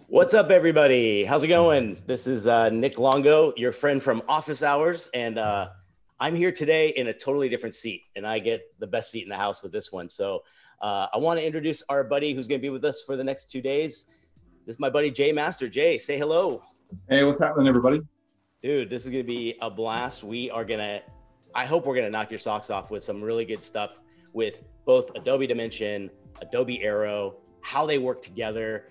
What's up, everybody? How's it going? This is Nick Longo, your friend from Office Hours, and I'm here today in a totally different seat, and I get the best seat in the house with this one. So I want to introduce our buddy who's going to be with us for the next 2 days. This is my buddy, Jay Master. Jay, say hello. Hey, what's happening, everybody? Dude, this is going to be a blast. I hope we're going to knock your socks off with some really good stuff with both Adobe Dimension, Adobe Aero, how they work together,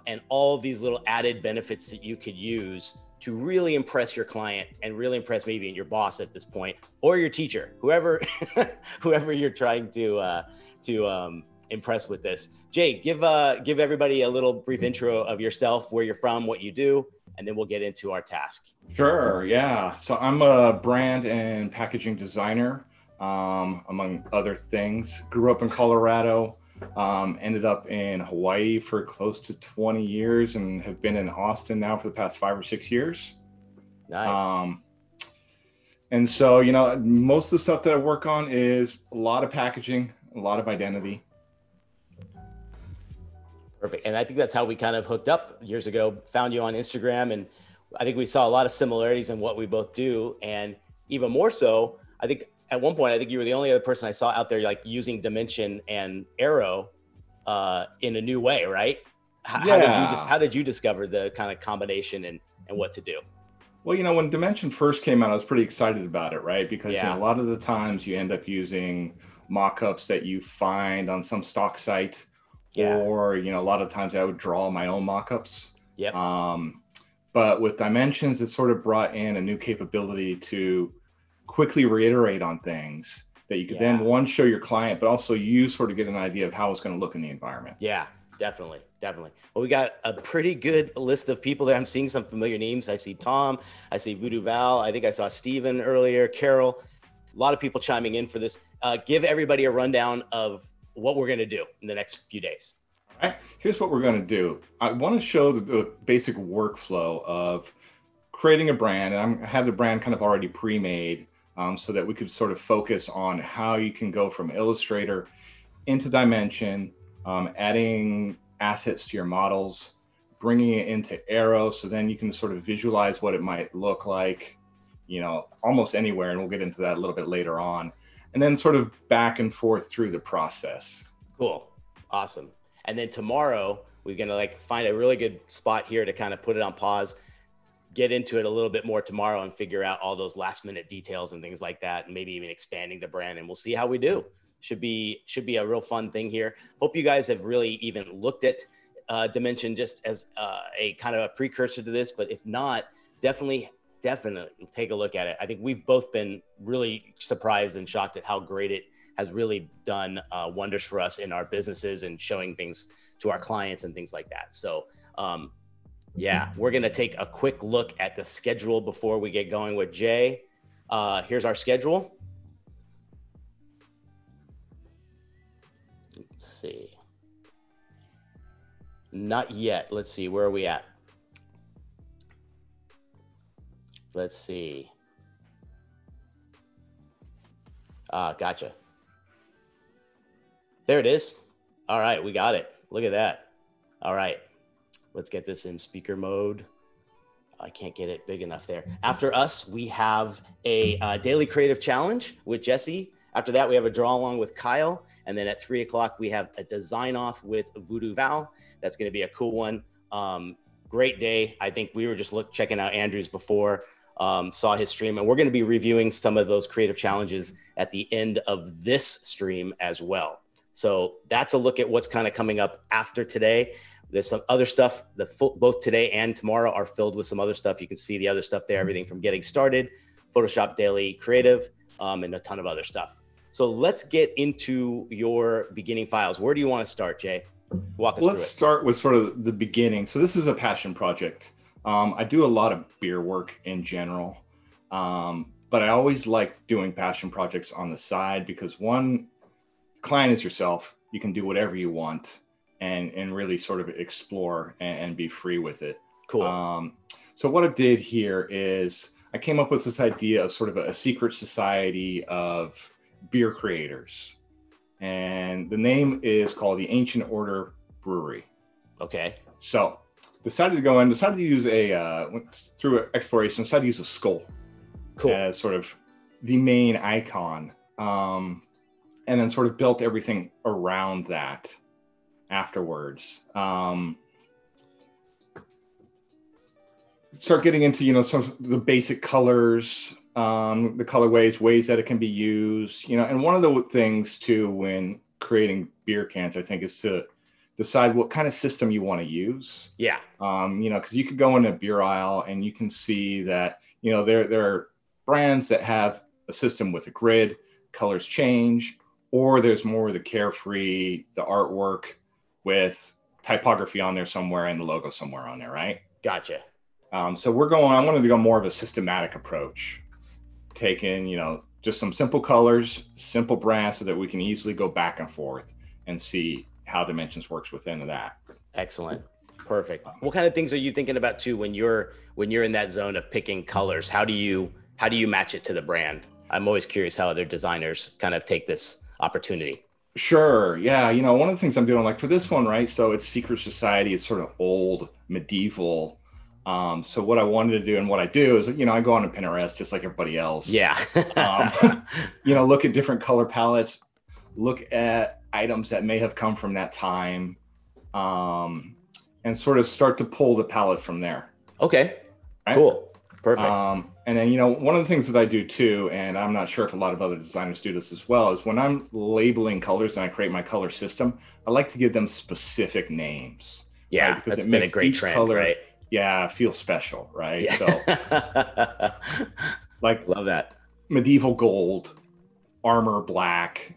and all of these little added benefits that you could use to really impress your client and really impress maybe your boss at this point, or your teacher, whoever you're trying to impress with this. Jay, give everybody a little brief intro of yourself, where you're from, what you do, and then we'll get into our task. Sure, yeah. So I'm a brand and packaging designer, among other things. Grew up in Colorado. Ended up in Hawaii for close to 20 years and have been in Austin now for the past 5 or 6 years. Nice. And so, most of the stuff that I work on is a lot of packaging, a lot of identity. Perfect. And I think that's how we kind of hooked up years ago, found you on Instagram. And I think we saw a lot of similarities in what we both do. And even more so, I think at one point, I think you were the only other person I saw out there like using Dimension and Aero in a new way, right? How did you discover the kind of combination and what to do? Well, when Dimension first came out, I was pretty excited about it, right? Because a lot of the times you end up using mockups that you find on some stock site, or a lot of times I would draw my own mockups. Yep. But with Dimensions, it sort of brought in a new capability to quickly reiterate on things that you could then one, show your client, but also you sort of get an idea of how it's going to look in the environment. Yeah, definitely. Well, we got a pretty good list of people there. I'm seeing some familiar names. I see Tom, I see Voodoo Val. I think I saw Steven earlier, Carol, a lot of people chiming in for this. Give everybody a rundown of what we're going to do in the next few days. All right, here's what we're going to do. I want to show the basic workflow of creating a brand, and I have the brand kind of already pre-made, so that we could sort of focus on how you can go from Illustrator into Dimension, adding assets to your models, bringing it into Aero, so then you can sort of visualize what it might look like, almost anywhere, and we'll get into that a little bit later on, and then sort of back and forth through the process. Cool, awesome. And then tomorrow, we're gonna find a really good spot here to kind of put it on pause, get into it a little bit more tomorrow and figure out all those last minute details and things like that, and maybe even expanding the brand, and we'll see how we do. Should be a real fun thing here. Hope you guys have really even looked at Dimension just as a kind of a precursor to this, but if not, definitely take a look at it. I think we've both been really surprised and shocked at how great it has really done wonders for us in our businesses and showing things to our clients and things like that. So we're going to take a quick look at the schedule before we get going with Jay. Here's our schedule. Let's see. Not yet. Let's see. Where are we at? Let's see. Gotcha. There it is. All right. We got it. Look at that. All right. Let's get this in speaker mode. I can't get it big enough there. After us, we have a daily creative challenge with Jesse. After that, we have a draw along with Kyle. And then at 3 o'clock, we have a design off with Voodoo Val. That's going to be a cool one. Great day. I think we were just checking out Andrew's before, saw his stream, and we're going to be reviewing some of those creative challenges at the end of this stream as well. So that's a look at what's kind of coming up after today. There's some other stuff. Both today and tomorrow are filled with some other stuff. You can see the other stuff there, everything from getting started, Photoshop Daily Creative, and a ton of other stuff. So let's get into your beginning files. Where do you want to start, Jay? Walk us through it. Let's start with sort of the beginning. So this is a passion project. I do a lot of beer work in general, but I always like doing passion projects on the side because one, client is yourself. You can do whatever you want and really sort of explore and be free with it. Cool. So what I did here is I came up with this idea of sort of a secret society of beer creators. And the name is called the Ancient Order Brewery. Okay. So decided to use through exploration, decided to use a skull as sort of the main icon. And then sort of built everything around that afterwards. Start getting into, some of the basic colors, the colorways, ways that it can be used, and one of the things too, when creating beer cans, I think, is to decide what kind of system you want to use. Yeah. Because you could go in a beer aisle and you can see that, there are brands that have a system with a grid, colors change, or there's more of the carefree, the artwork with typography on there somewhere and the logo somewhere on there, right? Gotcha. So I wanted to go more of a systematic approach, taking, just some simple colors, simple brands so that we can easily go back and forth and see how Dimensions works within that. Excellent. Perfect. What kind of things are you thinking about too when you're in that zone of picking colors? How do you match it to the brand? I'm always curious how other designers kind of take this opportunity. Sure. Yeah. One of the things I'm doing, like for this one, right? So it's Secret Society. It's sort of old, medieval. So what I wanted to do and what I do is, I go on to Pinterest just like everybody else. Yeah. Look at different color palettes, look at items that may have come from that time, and sort of start to pull the palette from there. Okay. Right? Cool. Perfect. And then, one of the things that I do too, and I'm not sure if a lot of other designers do this as well, is when I'm labeling colors and I create my color system, I like to give them specific names. Yeah. Right? Because that's been a great trend, color, right? Yeah, feels special, right? Yeah. So like love that. Medieval gold, armor black,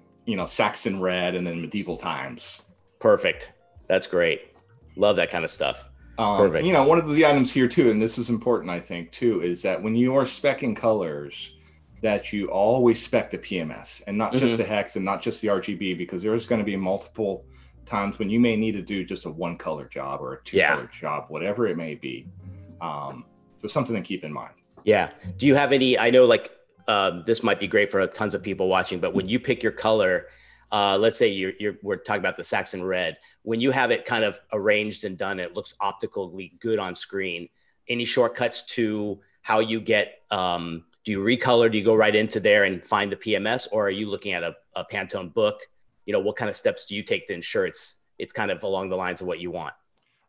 Saxon red, and then medieval times. Perfect. That's great. Love that kind of stuff. Perfect. One of the items here too, and this is important, I think, too, is that when you are speccing colors, that you always spec the PMS and not just the hex and not just the RGB, because there's going to be multiple times when you may need to do just a one color job or a two color job, whatever it may be. So something to keep in mind. Yeah. Do you have any, I know this might be great for tons of people watching, but when you pick your color, let's say we're talking about the Saxon red, when you have it kind of arranged and done, it looks optically good on screen. Any shortcuts to how you get, do you recolor? Do you go right into there and find the PMS, or are you looking at a Pantone book? What kind of steps do you take to ensure it's kind of along the lines of what you want?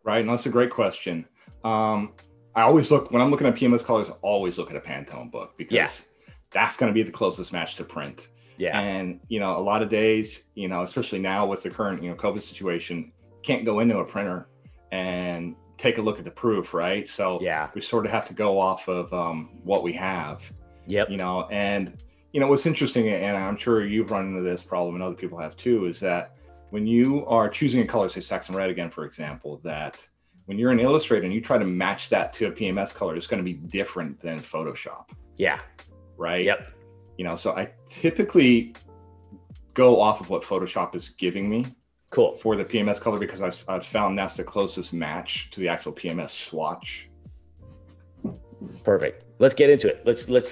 Right. And that's a great question. I always when I'm looking at PMS colors, always look at a Pantone book, because that's going to be the closest match to print. Yeah. And, a lot of days, especially now with the current, COVID situation, can't go into a printer and take a look at the proof. Right. So we sort of have to go off of what we have. Yep. And what's interesting, and I'm sure you've run into this problem and other people have too, is that when you are choosing a color, say Saxon red again, for example, that when you're in Illustrator and you try to match that to a PMS color, it's going to be different than Photoshop. Yeah. Right. Yep. So I typically go off of what Photoshop is giving me. Cool. For the PMS color, because I've found that's the closest match to the actual PMS swatch. Perfect. Let's get into it. Let's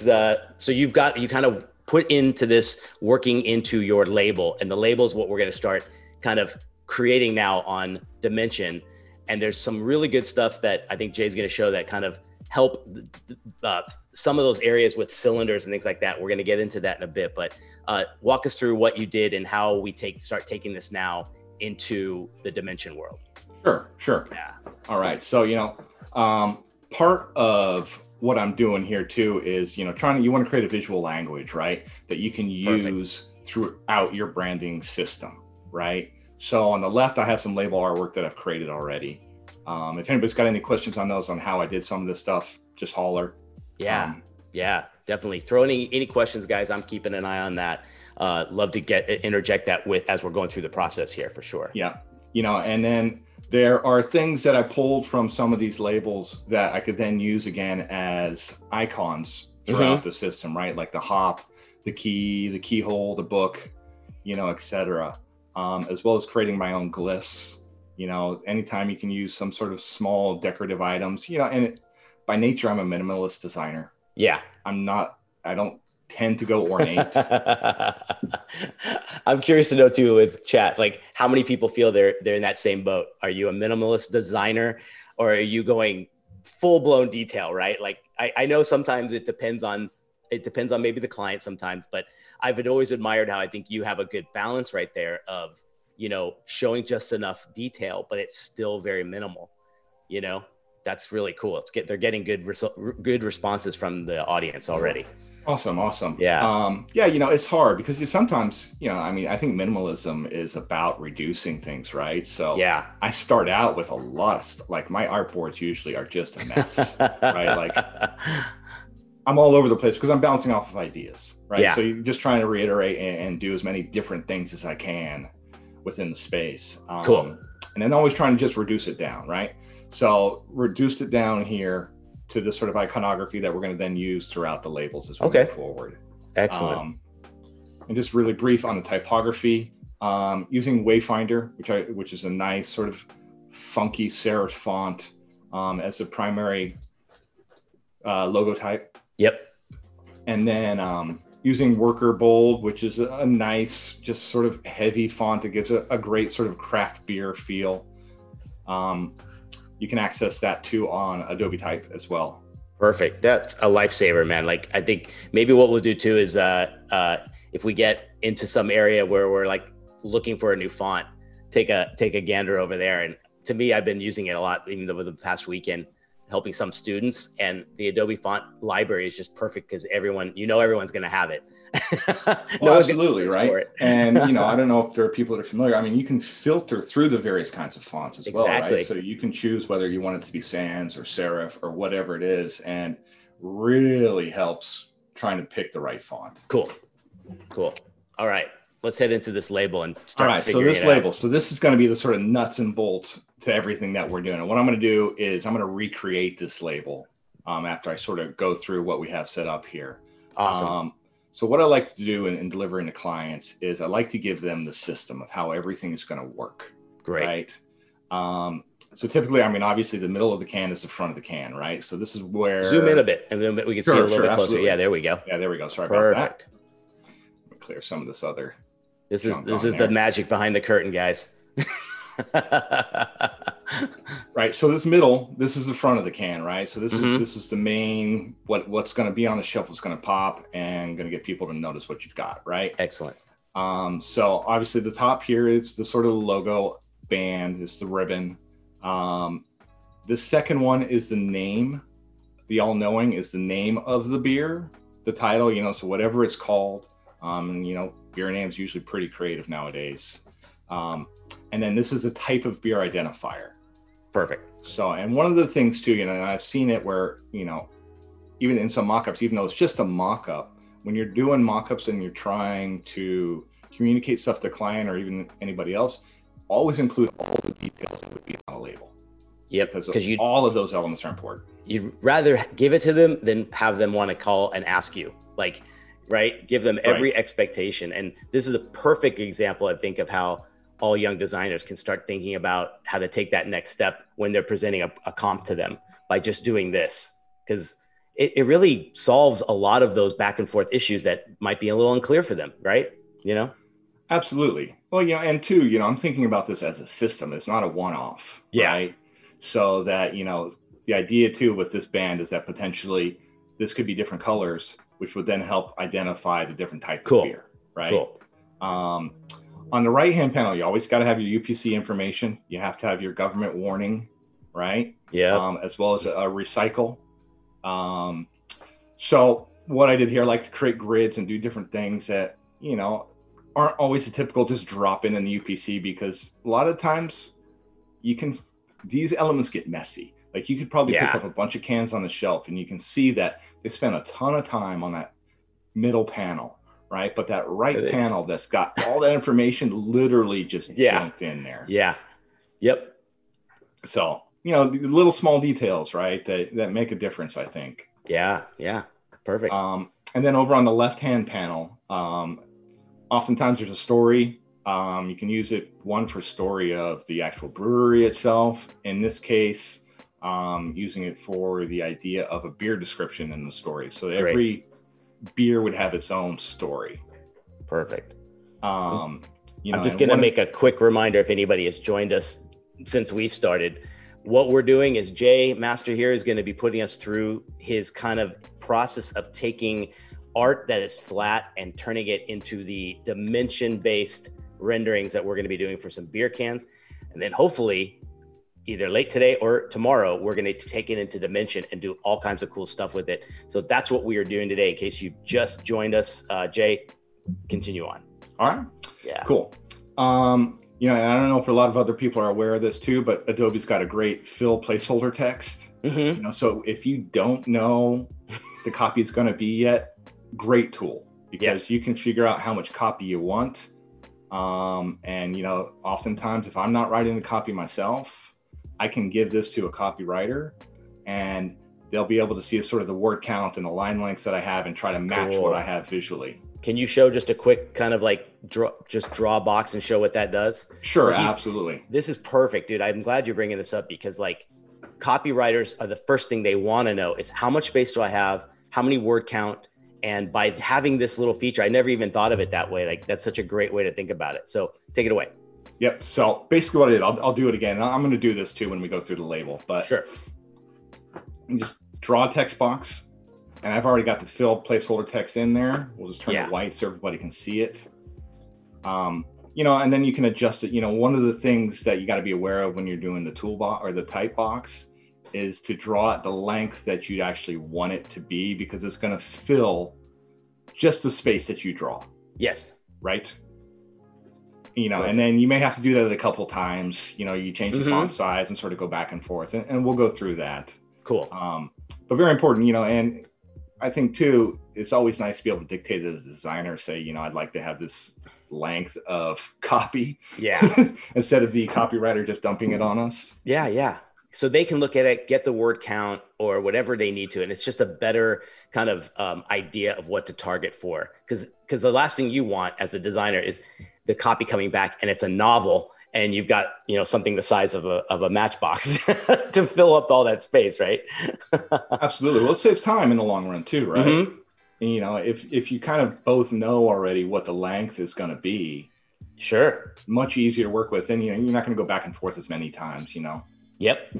so you kind of put into this, working into your label, and the label is what we're going to start kind of creating now on Dimension. And there's some really good stuff that I think Jay's going to show that kind of help some of those areas with cylinders and things like that. We're going to get into that in a bit, but walk us through what you did and how we start taking this now into the Dimension world. Sure. Yeah. All right. So, part of what I'm doing here too is, you want to create a visual language, right? That you can use throughout your branding system, right? So on the left, I have some label artwork that I've created already. If anybody's got any questions on those, on how I did some of this stuff, just holler. Yeah. definitely. Throw any questions, guys. I'm keeping an eye on that. Love to interject that with as we're going through the process here for sure. Yeah. And then there are things that I pulled from some of these labels that I could then use again as icons throughout the system, right? Like the hop, the key, the keyhole, the book, etc. As well as creating my own glyphs. Anytime you can use some sort of small decorative items, by nature, I'm a minimalist designer. Yeah. I don't tend to go ornate. I'm curious to know too with chat, like how many people feel they're in that same boat. Are you a minimalist designer or are you going full blown detail, right? Like I know sometimes it depends on maybe the client sometimes, but I've always admired how I think you have a good balance right there of, showing just enough detail, but it's still very minimal, that's really cool. They're getting good responses from the audience already. Awesome. Yeah. It's hard because sometimes, I think minimalism is about reducing things, right? So yeah, I start out with a lot of stuff. Like my artboards usually are just a mess, right? Like I'm all over the place because I'm bouncing off of ideas, right? Yeah. So you're just trying to reiterate and do as many different things as I can within the space. Cool. And then always trying to just reduce it down, right? So reduced it down here to the sort of iconography that we're going to then use throughout the labels as we move forward. Excellent. And just really brief on the typography, using Wayfinder, which is a nice sort of funky serif font as the primary logo type. Yep. And then using Worker Bold, which is a nice, just sort of heavy font that gives a great sort of craft beer feel. You can access that too on Adobe Type as well. Perfect. That's a lifesaver, man. Like I think maybe what we'll do too is if we get into some area where we're like looking for a new font, take a gander over there. And to me, I've been using it a lot, even over the past weekend, helping some students. And the Adobe font library is just perfect because everyone's going to have it. Well, absolutely, right? And I don't know if there are people that are familiar. I mean, you can filter through the various kinds of fonts as well, right? So you can choose whether you want it to be sans or serif or whatever it is, and really helps trying to pick the right font. Cool. All right, let's head into this label and start figuring it out. So this label, so this is going to be the sort of nuts and bolts to everything that we're doing. And what I'm going to do is I'm going to recreate this label after I sort of go through what we have set up here. Awesome. So what I like to do in delivering to clients is I like to give them the system of how everything is going to work. Great. Right. So typically, obviously the middle of the can is the front of the can, right? So this is where zoom in a bit and then we can see it a little bit closer. Absolutely. Yeah, there we go. Yeah, there we go. Sorry about that. Let me clear some of this other. This is the magic behind the curtain, guys. Right. So this is the front of the can, right? So this is the main, what's going to be on the shelf, what's going to pop and going to get people to notice what you've got, right? Excellent. So obviously the top here is the sort of logo band, is the ribbon. The second one is the name. The all knowing is the name of the beer, the title, so whatever it's called. Beer names usually pretty creative nowadays. And then this is a type of beer identifier. Perfect. So, and one of the things too, and I've seen it where, even in some mockups, even though it's just a mockup, when you're doing mockups and you're trying to communicate stuff to client or even anybody else, always include all the details that would be on a label. Yep. Because all of those elements are important. You'd rather give it to them than have them want to call and ask you, like, right? Give them every expectation. And this is a perfect example, I think, of how all young designers can start thinking about how to take that next step when they're presenting a comp to them by just doing this. Because it really solves a lot of those back and forth issues that might be a little unclear for them, right? Absolutely. Well, and two, I'm thinking about this as a system. It's not a one-off, right? So that, the idea too with this band is that potentially this could be different colors, which would then help identify the different type of beer, right? Cool. On the right-hand panel, you always got to have your UPC information. You have to have your government warning, right? Yeah. As well as a recycle. So what I did here, I like to create grids and do different things that, aren't always the typical just drop in the UPC, because a lot of times these elements get messy. Like you could probably pick Yeah. up a bunch of cans on the shelf and you can see that they spent a ton of time on that middle panel, right? But that right panel that's got all that information literally just Yeah. junked in there. Yeah. Yep. So, you know, the little small details, right, that make a difference, I think. Yeah. Yeah. Perfect. And then over on the left-hand panel, oftentimes there's a story. You can use it, one, for story of the actual brewery itself. In this case, using it for the idea of a beer description in the story. So every beer would have its own story. Perfect. You know, I'm just going to make a quick reminder if anybody has joined us since we've started. What we're doing is Jay Master here is going to be putting us through his kind of process of taking art that is flat and turning it into the dimension-based renderings that we're going to be doing for some beer cans. And then hopefully either late today or tomorrow, we're going to take it into Dimension and do all kinds of cool stuff with it. So that's what we are doing today. In case you just joined us, Jay, continue on. All right. Yeah. Cool. You know, and I don't know if a lot of other people are aware of this too, but Adobe's got a great fill placeholder text. You know, so if you don't know the copy is going to be yet, great tool, because you can figure out how much copy you want. And, you know, oftentimes if I'm not writing the copy myself, I can give this to a copywriter and they'll be able to see sort of the word count and the line lengths that I have and try to match what I have visually. Can you show just a quick kind of like draw a box and show what that does? Sure, so absolutely. This is perfect, dude. I'm glad you're bringing this up because like copywriters are the first thing they want to know is how much space do I have? How many word count? And by having this little feature, I never even thought of it that way. Like that's such a great way to think about it. So take it away. Yep. So basically what I did, I'll do it again. I'm going to do this too when we go through the label, but sure. Just draw a text box. And I've already got the fill placeholder text in there. We'll just turn it white so everybody can see it. You know, and then you can adjust it. You know, one of the things that you got to be aware of when you're doing the toolbox or the type box is to draw it the length that you actually want it to be, because it's going to fill just the space that you draw. Yes. Right. You know, and then you may have to do that a couple times. You know, you change the font size and sort of go back and forth, and we'll go through that. Cool. But very important, you know, and I think too, it's always nice to be able to dictate as a designer, say, you know, I'd like to have this length of copy. Yeah. Instead of the copywriter just dumping it on us. Yeah. Yeah. So they can look at it, get the word count or whatever they need to. And it's just a better kind of idea of what to target for. Because the last thing you want as a designer is the copy coming back and it's a novel and you've got, you know, something the size of a matchbox to fill up all that space, right? Absolutely. Well, it saves time in the long run too, right? And, you know, if you kind of both know already what the length is going to be, sure, much easier to work with. And, you know, you're not going to go back and forth as many times, you know? Yep.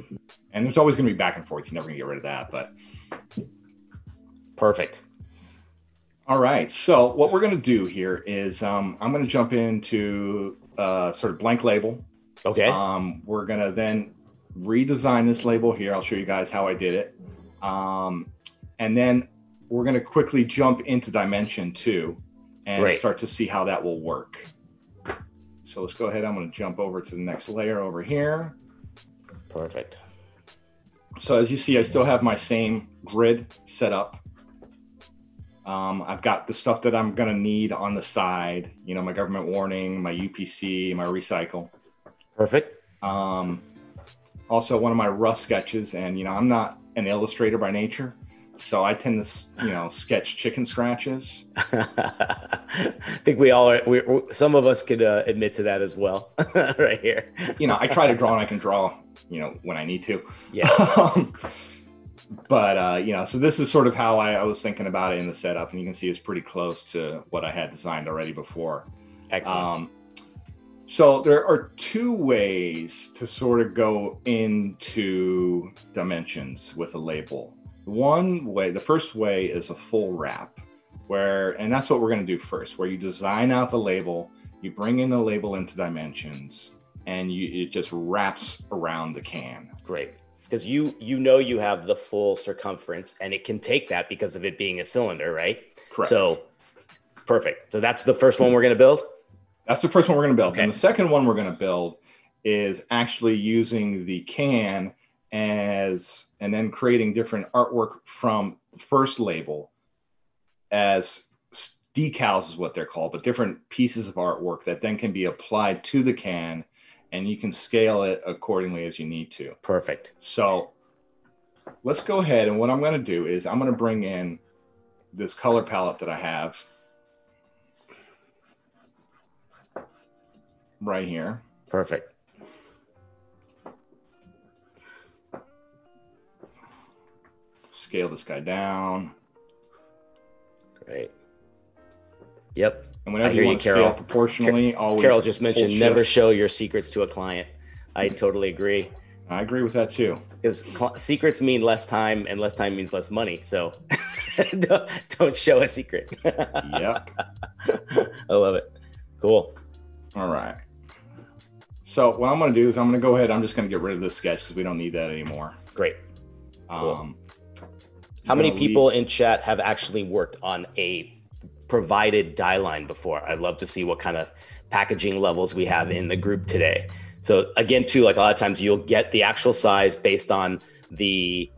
And there's always going to be back and forth. You're never going to get rid of that, but. Perfect. All right. So what we're going to do here is I'm going to jump into sort of blank label. Okay. We're going to then redesign this label here. I'll show you guys how I did it. And then we're going to quickly jump into Dimension 2 and start to see how that will work. So let's go ahead. I'm going to jump over to the next layer over here. Perfect. So as you see, I still have my same grid set up. I've got the stuff that I'm going to need on the side, you know, my government warning, my UPC, my recycle. Perfect. Also one of my rough sketches, and, you know, I'm not an illustrator by nature, so I tend to, you know, sketch chicken scratches. I think we all are. Some of us could admit to that as well right here. You know, I try to draw and I can draw, you know, when I need to. Yeah. But, you know, so this is sort of how I was thinking about it in the setup. And you can see it's pretty close to what I had designed already before. Excellent. So there are two ways to sort of go into dimensions with a label. One way, the first way is a full wrap, and that's what we're going to do first, where you design out the label, you bring in the label into dimensions, and it just wraps around the can. Great. Because you know you have the full circumference and it can take that because of it being a cylinder, right? Correct. So perfect. So that's the first one we're going to build? That's the first one we're going to build. Okay. And the second one we're going to build is actually using the can and then creating different artwork from the first label as decals is what they're called, but different pieces of artwork that then can be applied to the can, and you can scale it accordingly as you need to. Perfect. So let's go ahead, and what I'm going to do is I'm going to bring in this color palette that I have right here. Perfect. Scale this guy down. Great. Yep. And whenever you want to scale proportionally, always. Carol just mentioned never show your secrets to a client. I totally agree. I agree with that too. Because secrets mean less time, and less time means less money. So don't show a secret. Yep. I love it. Cool. All right. So what I'm going to do is I'm going to go ahead. I'm just going to get rid of this sketch because we don't need that anymore. Great. Cool. How many people in chat have actually worked on a provided die line before? I'd love to see what kind of packaging levels we have in the group today. So again, too, like a lot of times you'll get the actual size based on the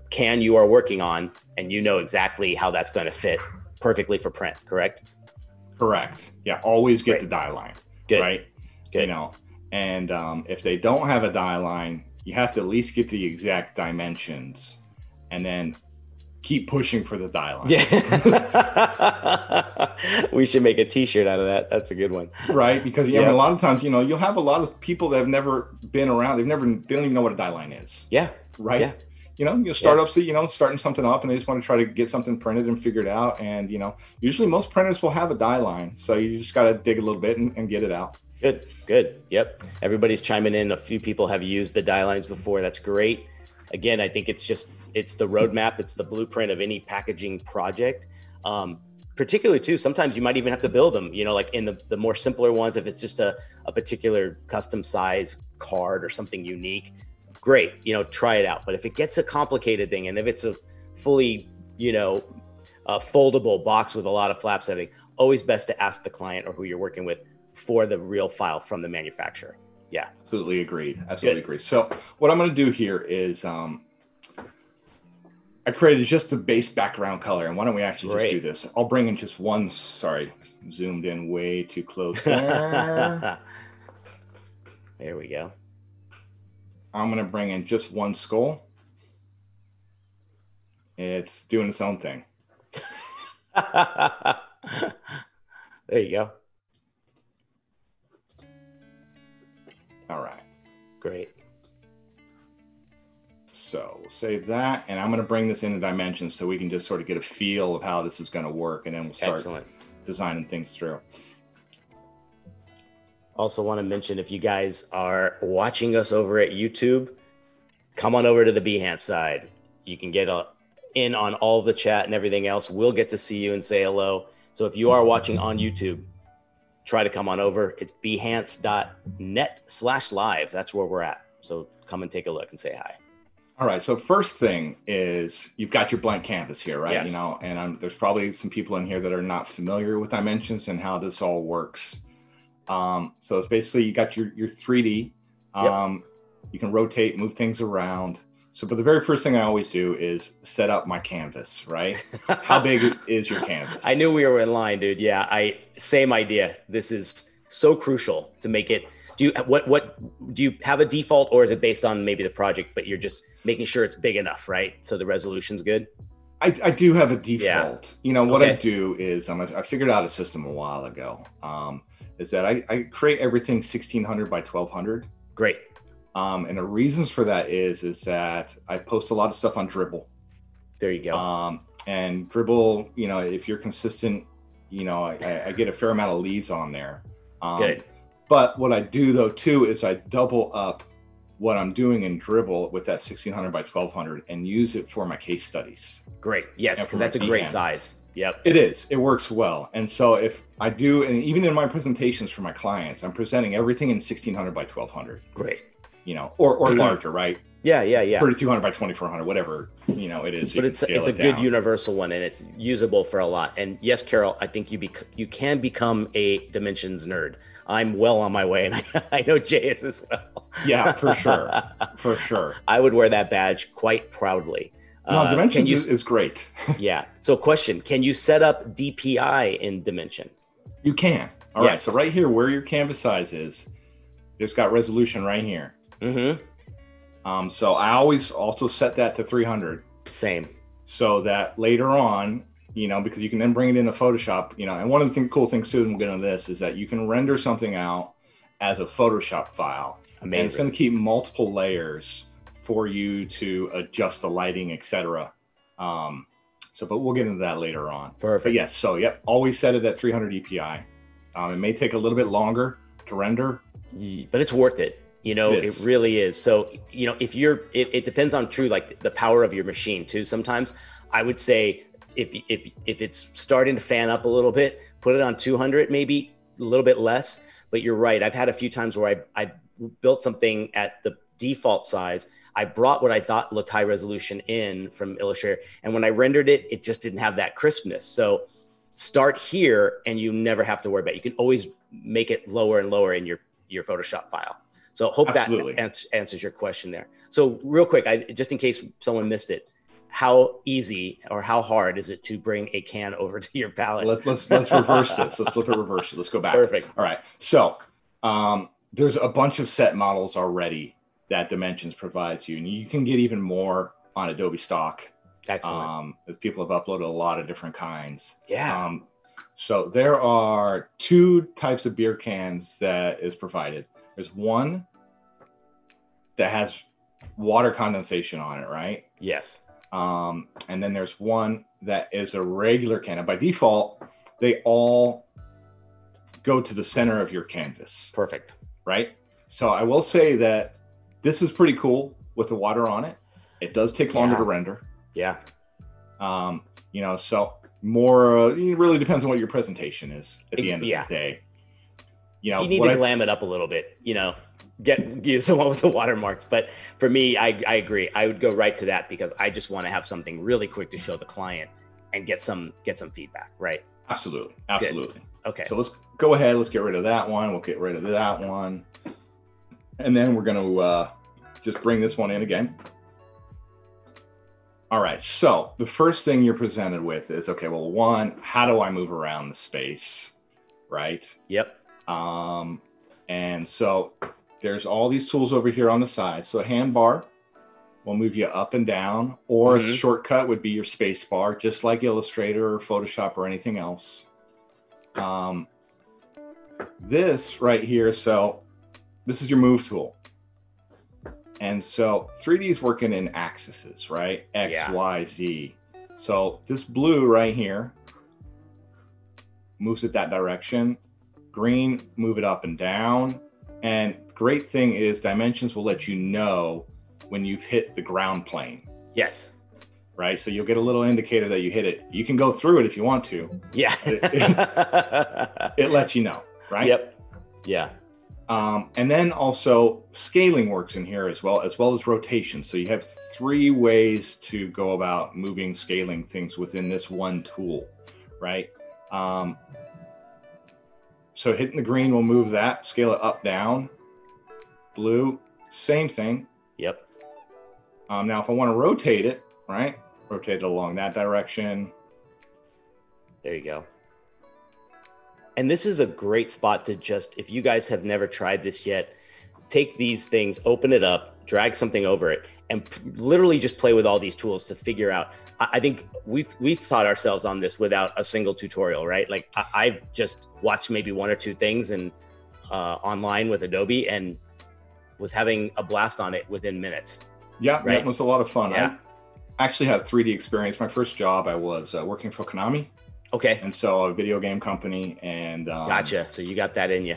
can you are working on, and you know exactly how that's going to fit perfectly for print, correct? Correct. Yeah, always get the die line. Good. Right? Good. You know, and if they don't have a die line, you have to at least get the exact dimensions, and then keep pushing for the die line. Yeah. We should make a t-shirt out of that. That's a good one. Right? Because I mean, a lot of times, you know, you'll have a lot of people that have never been around. They don't even know what a die line is. Yeah. Right? Yeah. You know, startups, you know, starting something up, and they just want to try to get something printed and figured out. And, you know, usually most printers will have a die line. So you just got to dig a little bit and get it out. Good. Good. Yep. Everybody's chiming in. A few people have used the die lines before. That's great. Again, I think it's the roadmap. It's the blueprint of any packaging project. Particularly too, sometimes you might even have to build them, you know, like in the more simpler ones, if it's just a particular custom size card or something unique, great, you know, try it out. But if it gets a complicated thing, and if it's a fully, you know, foldable box with a lot of flaps, I think always best to ask the client or who you're working with for the real file from the manufacturer. Yeah. Absolutely agreed. Absolutely agree. So what I'm going to do here is I created just the base background color. And why don't we actually just do this? I'll bring in just one. Sorry, zoomed in way too close there. There we go. I'm going to bring in just one skull. It's doing its own thing. There you go. All right. Great. So we'll save that, and I'm going to bring this into Dimensions so we can just sort of get a feel of how this is going to work, and then we'll start designing things through. Also want to mention, if you guys are watching us over at YouTube, come on over to the Behance side. You can get in on all the chat and everything else. We'll get to see you and say hello. So if you are watching on YouTube, try to come on over. It's behance.net/live. That's where we're at. So come and take a look and say hi. All right. So first thing is you've got your blank canvas here, right? Yes. You know, and there's probably some people in here that are not familiar with Dimensions and how this all works. So it's basically you got your 3D. You can rotate, move things around. So, but the very first thing I always do is set up my canvas, right? How big is your canvas? I knew we were in line, dude. Yeah, same idea. This is so crucial to make it. Do you have a default, or is it based on maybe the project, but you're just making sure it's big enough, right? So the resolution's good. I do have a default. Yeah. You know, what I do is I figured out a system a while ago. Is that I create everything 1600 by 1200. Great. And the reasons for that is that I post a lot of stuff on Dribbble. There you go. And Dribbble, you know, if you're consistent, you know, I get a fair amount of leads on there. Good. But what I do though too is I double up what I'm doing in Dribbble with that 1600 by 1200 and use it for my case studies. Great. Yes, because that's a great size. Yep. It is. It works well. And so if I do, and even in my presentations for my clients, I'm presenting everything in 1600 by 1200. Great. You know, or larger, right? Yeah. 3200 by 2400, whatever, it is. So But you can it's scale a it good down. universal one, and it's usable for a lot. And yes, Carol, I think you can become a dimensions nerd. I'm well on my way, and I know Jay is as well. Yeah, for sure. For sure. I would wear that badge quite proudly. No, Can Dimensions you? is great. Yeah. So, question: can you set up DPI in Dimension? You can. All right. So right here, where your canvas size is, there's got resolution right here. So I always also set that to 300. Same. So that later on, because you can then bring it into Photoshop, and one of the cool things too, and we'll get into this, is that you can render something out as a Photoshop file. Amazing. And it's going to keep multiple layers for you to adjust the lighting, etc. But we'll get into that later on. Perfect. But yes, so yep, always set it at 300 DPI. It may take a little bit longer to render, but it's worth it. It really is. So, it depends on like the power of your machine too. Sometimes I would say if it's starting to fan up a little bit, put it on 200, maybe a little bit less. But you're right. I've had a few times where I built something at the default size. I brought what I thought looked high resolution in from Illustrator. And when I rendered it, it just didn't have that crispness. So start here and you never have to worry about it. You can always make it lower and lower in your Photoshop file. So hope Absolutely. that answers your question there. So real quick, just in case someone missed it, how easy or how hard is it to bring a can over to your palette? Let's reverse this. Let's flip it, reverse it. Let's go back. Perfect. All right. So there's a bunch of set models already that Dimensions provides you, and you can get even more on Adobe Stock. Excellent. As people have uploaded a lot of different kinds. Yeah. So there are two types of beer cans that is provided. There's one that has water condensation on it, right? Yes. And then there's one that is a regular can. And by default, they all go to the center of your canvas. Perfect. Right? So I will say that this is pretty cool with the water on it. It does take longer to render. Yeah. So more, it really depends on what your presentation is at the end of the day. You need to glam it up a little bit, use the one with the watermarks. But for me, I agree. I would go right to that because I just want to have something really quick to show the client and get some feedback, right? Absolutely. Good. Okay. So let's go ahead. Let's get rid of that one. We'll get rid of that one. And then we're going to just bring this one in again. All right. So the first thing you're presented with is, okay, well, one, how do I move around the space? Right? Yep. And so there's all these tools over here on the side. So a hand bar will move you up and down, or a shortcut would be your space bar, just like Illustrator or Photoshop or anything else. This right here, so this is your move tool. And so 3D is working in axes, right? X, Y, Z. So this blue right here moves it that direction. Green, move it up and down. And great thing is Dimensions will let you know when you've hit the ground plane. Yes. Right? So you'll get a little indicator that you hit it. You can go through it if you want to. Yeah. It lets you know, right? Yep. Yeah. And then also scaling works in here as well as rotation. So you have 3 ways to go about moving, scaling things within this one tool, right? So hitting the green will move that, scale it up, down. Blue, same thing. Yep. Now, if I want to rotate it, right? Rotate it along that direction. There you go. And this is a great spot to just, if you guys have never tried this yet, take these things, open it up, drag something over it, and literally just play with all these tools to figure out. I think we've taught ourselves on this without a single tutorial, right? Like I've just watched maybe 1 or 2 things and online with Adobe and was having a blast on it within minutes. Yeah, right? It was a lot of fun. Yeah. I actually have 3D experience. My first job, I was working for Konami. Okay. And so a video game company, and gotcha. So you got that in you.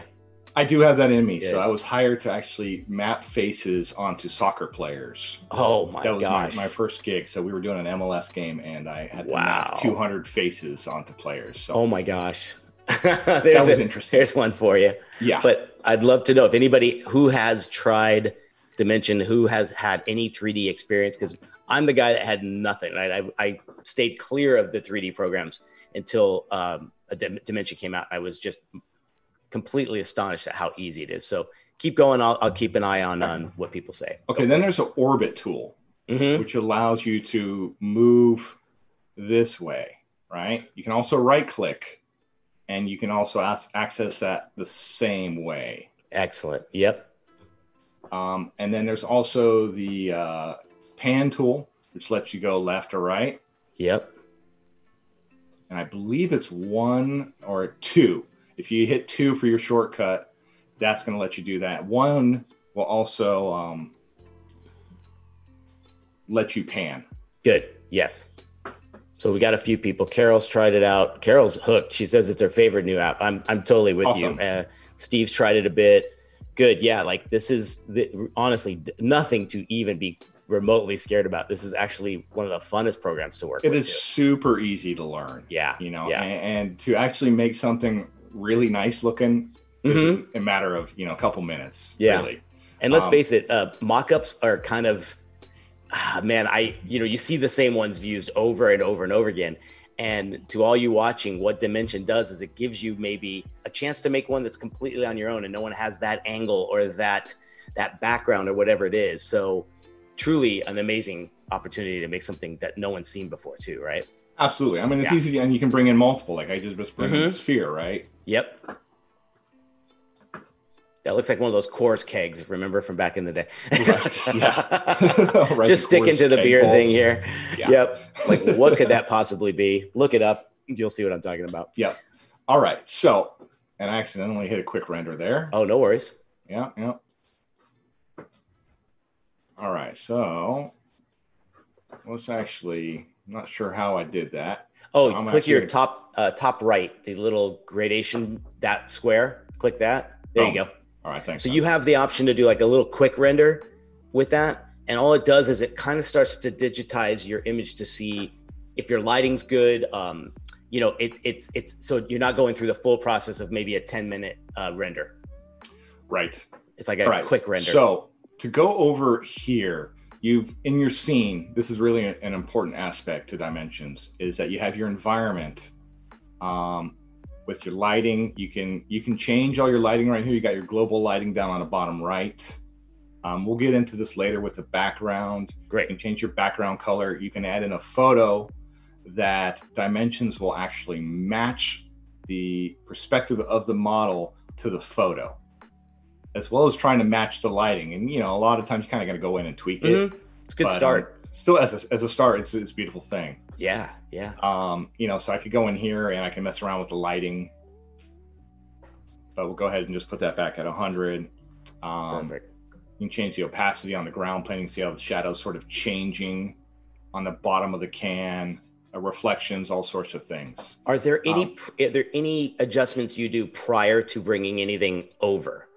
I do have that in me. Good. So I was hired to actually map faces onto soccer players. Oh my gosh. That was my first gig. So we were doing an MLS game and I had to map 200 faces onto players. So oh my gosh. that was interesting. Here's one for you. Yeah. But I'd love to know if anybody who has tried Dimension, who has had any 3D experience, because I'm the guy that had nothing. Right? I stayed clear of the 3D programs until Dimension came out. I was just completely astonished at how easy it is. So keep going. I'll keep an eye on what people say. Okay, then there's an orbit tool, which allows you to move this way, right? You can also right click, and you can also access that the same way. Excellent. Yep. And then there's also the pan tool, which lets you go left or right. Yep. And I believe it's 1 or 2. If you hit 2 for your shortcut, that's going to let you do that. 1 will also let you pan. Good. Yes. So we got a few people. Carol's tried it out. Carol's hooked. She says it's her favorite new app. I'm totally with Awesome. you. Steve's tried it a bit. Good. Yeah. Like this is honestly nothing to even be remotely scared about. This is actually one of the funnest programs to work with. It is super easy to learn. Yeah. You know, and to actually make something really nice looking is a matter of, a couple minutes. Yeah. Really. And let's face it, mockups are kind of, man, you see the same ones used over and over and over again. And to all you watching, what Dimension does is it gives you maybe a chance to make one that's completely on your own and no one has that angle or that background or whatever it is. So truly an amazing opportunity to make something that no one's seen before too, right? Absolutely. I mean, it's easy, and you can bring in multiple, like I just bring in a sphere, right? Yep. That looks like one of those Coors kegs, remember, from back in the day. Right, just sticking to the beer balls. thing here. Yeah. Yep. Like, what could that possibly be? Look it up. You'll see what I'm talking about. Yep. All right. So, and I accidentally hit a quick render there. Oh, no worries. Yeah. All right. So, let's actually, I'm not sure how I did that. Oh, so click your top right, the little gradation, that square. Click that. There you go. All right, thanks. So you have the option to do like a little quick render with that. And all it does is it kind of starts to digitize your image to see if your lighting's good. It's so you're not going through the full process of maybe a 10-minute render. Right. It's like a quick render. So to go over here, in your scene, this is really an important aspect to Dimensions, is that you have your environment. With your lighting, you can change all your lighting right here. You got your global lighting down on the bottom right. We'll get into this later with the background. Great. You can change your background color. You can add in a photo that Dimensions will actually match the perspective of the model to the photo, as well as trying to match the lighting. And a lot of times you kind of got to go in and tweak it. It's a good start. Still, as a start, it's a beautiful thing. Yeah. So I could go in here and I can mess around with the lighting, but we'll go ahead and just put that back at 100. Perfect. You can change the opacity on the ground plane. You can see how the shadows sort of changing on the bottom of the can, reflections, all sorts of things. Are there any adjustments you do prior to bringing anything over?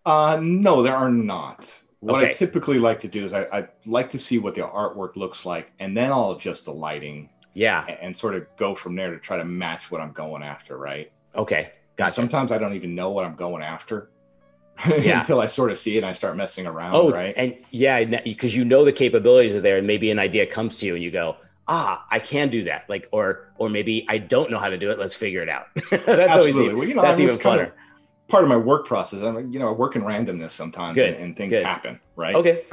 No, there are not. What Okay. I typically like to do is I like to see what the artwork looks like, and then I'll adjust the lighting. Yeah. And sort of go from there to try to match what I'm going after, right? Okay. Gotcha. Sometimes I don't even know what I'm going after until I sort of see it and I start messing around, right? And because the capabilities are there, and maybe an idea comes to you and you go, I can do that. Like, or maybe I don't know how to do it. Let's figure it out. That's Absolutely. always, that's even funner. Part of my work process. I work in randomness sometimes, and things happen, right? Okay.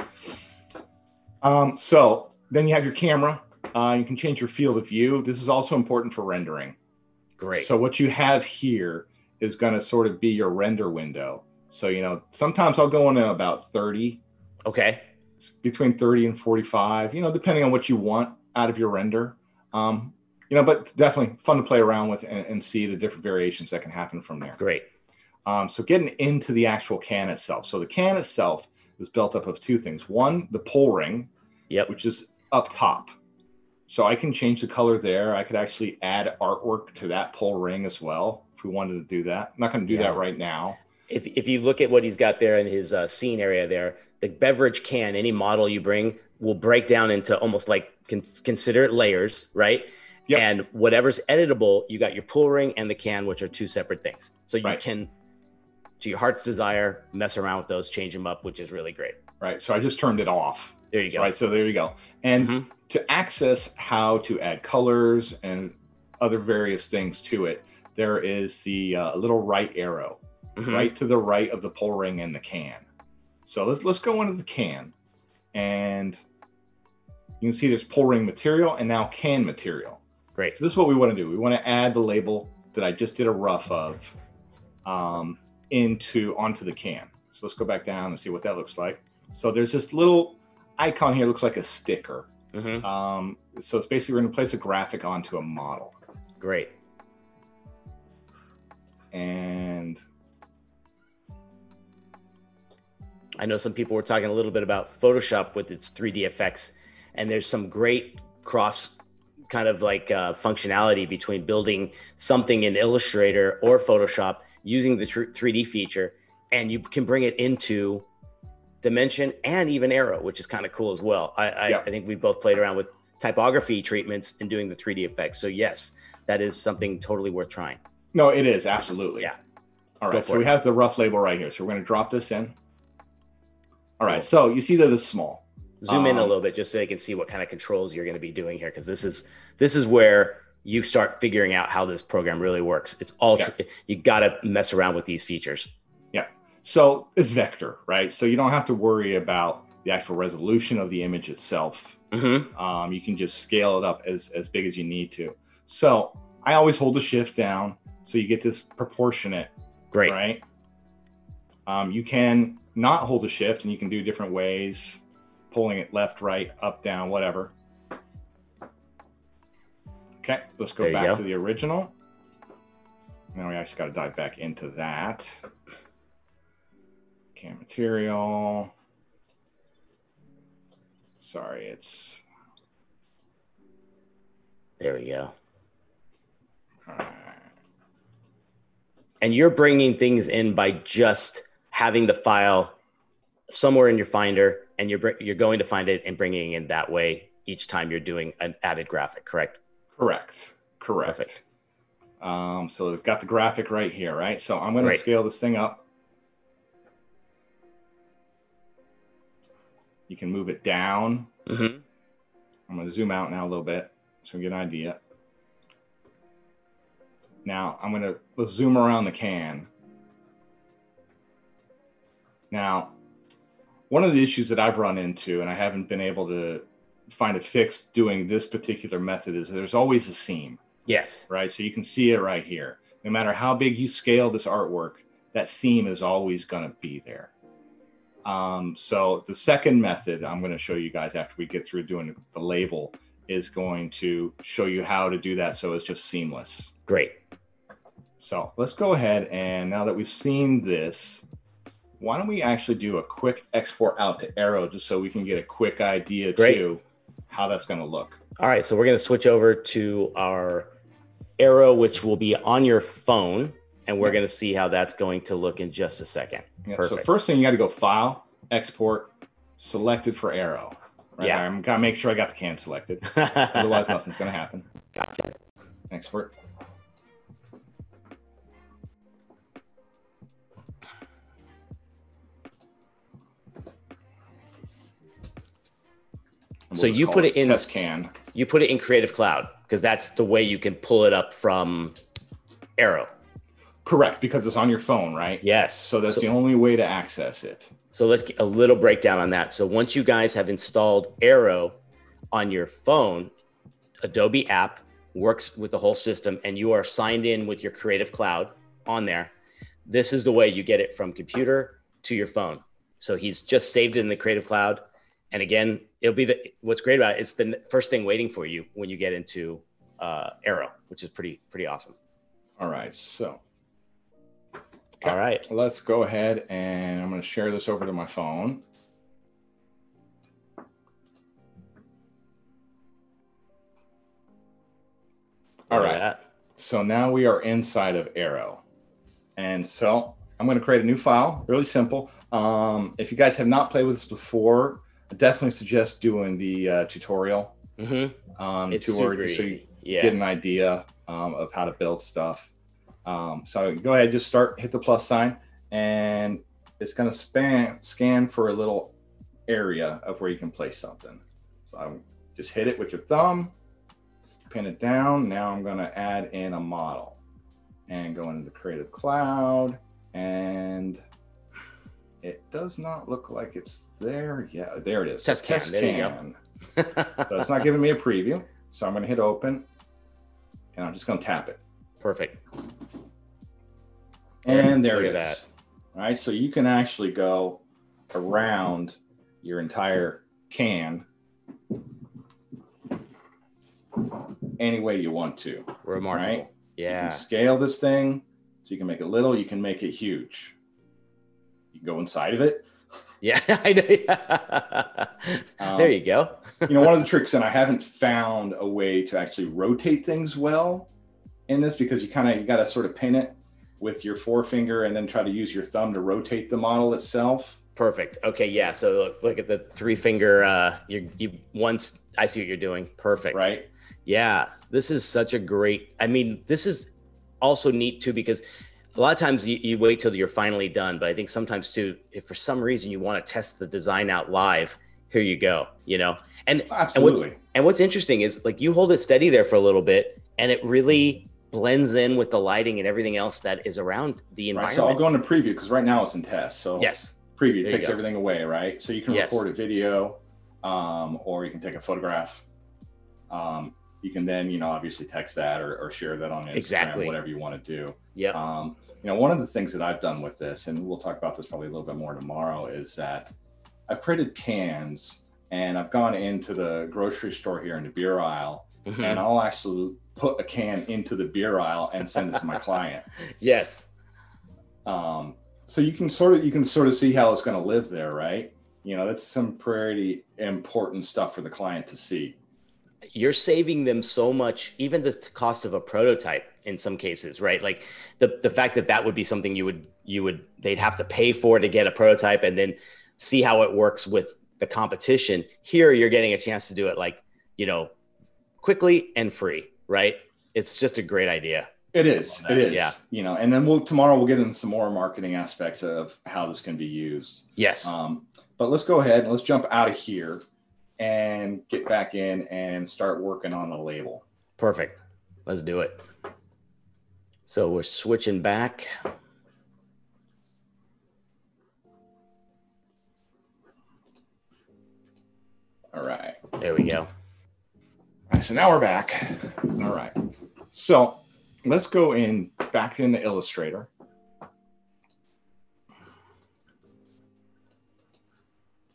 So then you have your camera. You can change your field of view. This is also important for rendering. Great. So what you have here is going to sort of be your render window. So, sometimes I'll go in at about 30. Okay. Between 30 and 45, depending on what you want out of your render. But definitely fun to play around with and see the different variations that can happen from there. Great. So getting into the actual can itself. So the can itself is built up of two things. One, the pull ring, which is up top. So I can change the color there. I could actually add artwork to that pull ring as well if we wanted to do that. I'm not going to do that right now. If you look at what he's got there in his scene area there, the beverage can, any model you bring, will break down into almost like consider it layers, right? Yep. And whatever's editable, you got your pull ring and the can, which are two separate things. So you can, to your heart's desire, mess around with those, change them up, which is really great. right? So I just turned it off. There you go. Right, so there you go. And to access how to add colors and other various things to it, there is the little right arrow, right to the right of the pull ring and the can. So let's go into the can, and you can see there's pull ring material and now can material. Great. So this is what we want to do. We want to add the label that I just did a rough of onto the can. So let's go back down and see what that looks like. So there's this little icon here, looks like a sticker. So it's basically we're going to place a graphic onto a model. Great. And I know some people were talking a little bit about Photoshop with its 3D effects, and there's some great cross kind of like functionality between building something in Illustrator or Photoshop using the 3D feature, and you can bring it into Dimension and even Aero, which is kind of cool as well. I think we both played around with typography treatments and doing the 3D effects. So yes, that is something totally worth trying. No, it is, absolutely. Yeah. All right, so we have the rough label right here. So we're going to drop this in. All right, so you see that it's small. Zoom in a little bit just so they can see what kind of controls you're going to be doing here, because this is where you start figuring out how this program really works. It's all you got to mess around with these features. Yeah. So it's vector, right? So you don't have to worry about the actual resolution of the image itself. You can just scale it up as big as you need to. So I always hold the shift down so you get this proportionate. Great. Right. You can not hold the shift, and you can do different ways, pulling it left, right, up, down, whatever. Okay, let's go back to the original. Now we actually got to dive back into that. Can material. Sorry, it's. There we go. All right. And you're bringing things in by just having the file somewhere in your Finder, and you're going to find it and bringing it in that way each time you're doing an added graphic, correct? Correct. Perfect. So we've got the graphic right here, right? So I'm going to scale this thing up. You can move it down. I'm going to zoom out now a little bit so we get an idea. Now let's zoom around the can. Now, one of the issues that I've run into, and I haven't been able to find a fix doing this particular method, is there's always a seam. Yes. Right. So you can see it right here. No matter how big you scale this artwork, that seam is always going to be there. So the second method I'm going to show you guys after we get through doing the label is going to show you how to do that so it's just seamless. Great. So let's go ahead, and now that we've seen this, why don't we actually do a quick export out to Aero just so we can get a quick idea too how that's going to look. All right, so we're going to switch over to our Aero, which will be on your phone, and we're going to see how that's going to look in just a second. So first thing, you got to go File, Export, Selected for Aero. Right? Yeah. I'm got to make sure I got the can selected. Otherwise, nothing's going to happen. Gotcha. Export. So you put it in test can. You put it in Creative Cloud because that's the way you can pull it up from Aero. Correct, because it's on your phone, right? Yes. So that's the only way to access it. So let's get a little breakdown on that. So once you guys have installed Aero on your phone, Adobe app works with the whole system, and you are signed in with your Creative Cloud on there. This is the way you get it from computer to your phone. So he's just saved it in the Creative Cloud. And again, it'll be what's great about it, it's the first thing waiting for you when you get into Aero, which is pretty awesome. All right, so. Okay. All right. Let's go ahead, and I'm going to share this over to my phone. All right. So now we are inside of Aero. And so I'm going to create a new file, really simple. If you guys have not played with this before, I definitely suggest doing the tutorial. It's super easy. So you get an idea of how to build stuff. So go ahead, just hit the plus sign, and it's going to scan for a little area of where you can place something. So I just hit it with your thumb, pin it down. Now I'm going to add in a model and go into the Creative Cloud, and it does not look like it's there. Yeah, there it is. Test can. There you go. So it's not giving me a preview. So I'm going to hit open, and I'm just going to tap it. Perfect. And there it is. All right. So you can actually go around your entire can any way you want to. Remarkable. Right? Yeah. You can scale this thing so you can make it little, you can make it huge. You can go inside of it. Yeah, I know. There you go. One of the tricks, and I haven't found a way to actually rotate things well in this, because you got to sort of pin it with your forefinger and then try to use your thumb to rotate the model itself. Perfect. Okay. Yeah. So look at the 3-finger. Once I see what you're doing. Perfect. Right. Yeah. This is such a great. I mean, this is also neat too, because a lot of times you wait till you're finally done, but I think sometimes too, if for some reason you want to test the design out live, here you go. And absolutely. And what's interesting is, like, you hold it steady there for a little bit, and it really blends in with the lighting and everything else that is around the environment. Right, so I'll go into preview, because right now it's in test. So yes, preview takes everything away, right? So you can record a video, or you can take a photograph. You can then, obviously text that or share that on Instagram, whatever you want to do. Yeah. One of the things that I've done with this, and we'll talk about this probably a little bit more tomorrow, is that I've created cans, and I've gone into the grocery store here in the beer aisle, and I'll actually put a can into the beer aisle and send it to my client. Yes. So you can sort of see how it's going to live there, right? That's some pretty important stuff for the client to see. You're saving them so much, even the cost of a prototype in some cases, right? Like the fact that would be something they'd have to pay for to get a prototype and then see how it works with the competition. Here, you're getting a chance to do it quickly and free, right? It's just a great idea. It is. It is. Yeah. And then tomorrow we'll get into some more marketing aspects of how this can be used. Yes. But let's go ahead and let's jump out of here and get back in and start working on the label. Perfect. Let's do it. So we're switching back. All right. There we go. All right. So now we're back. All right. So let's go back into Illustrator.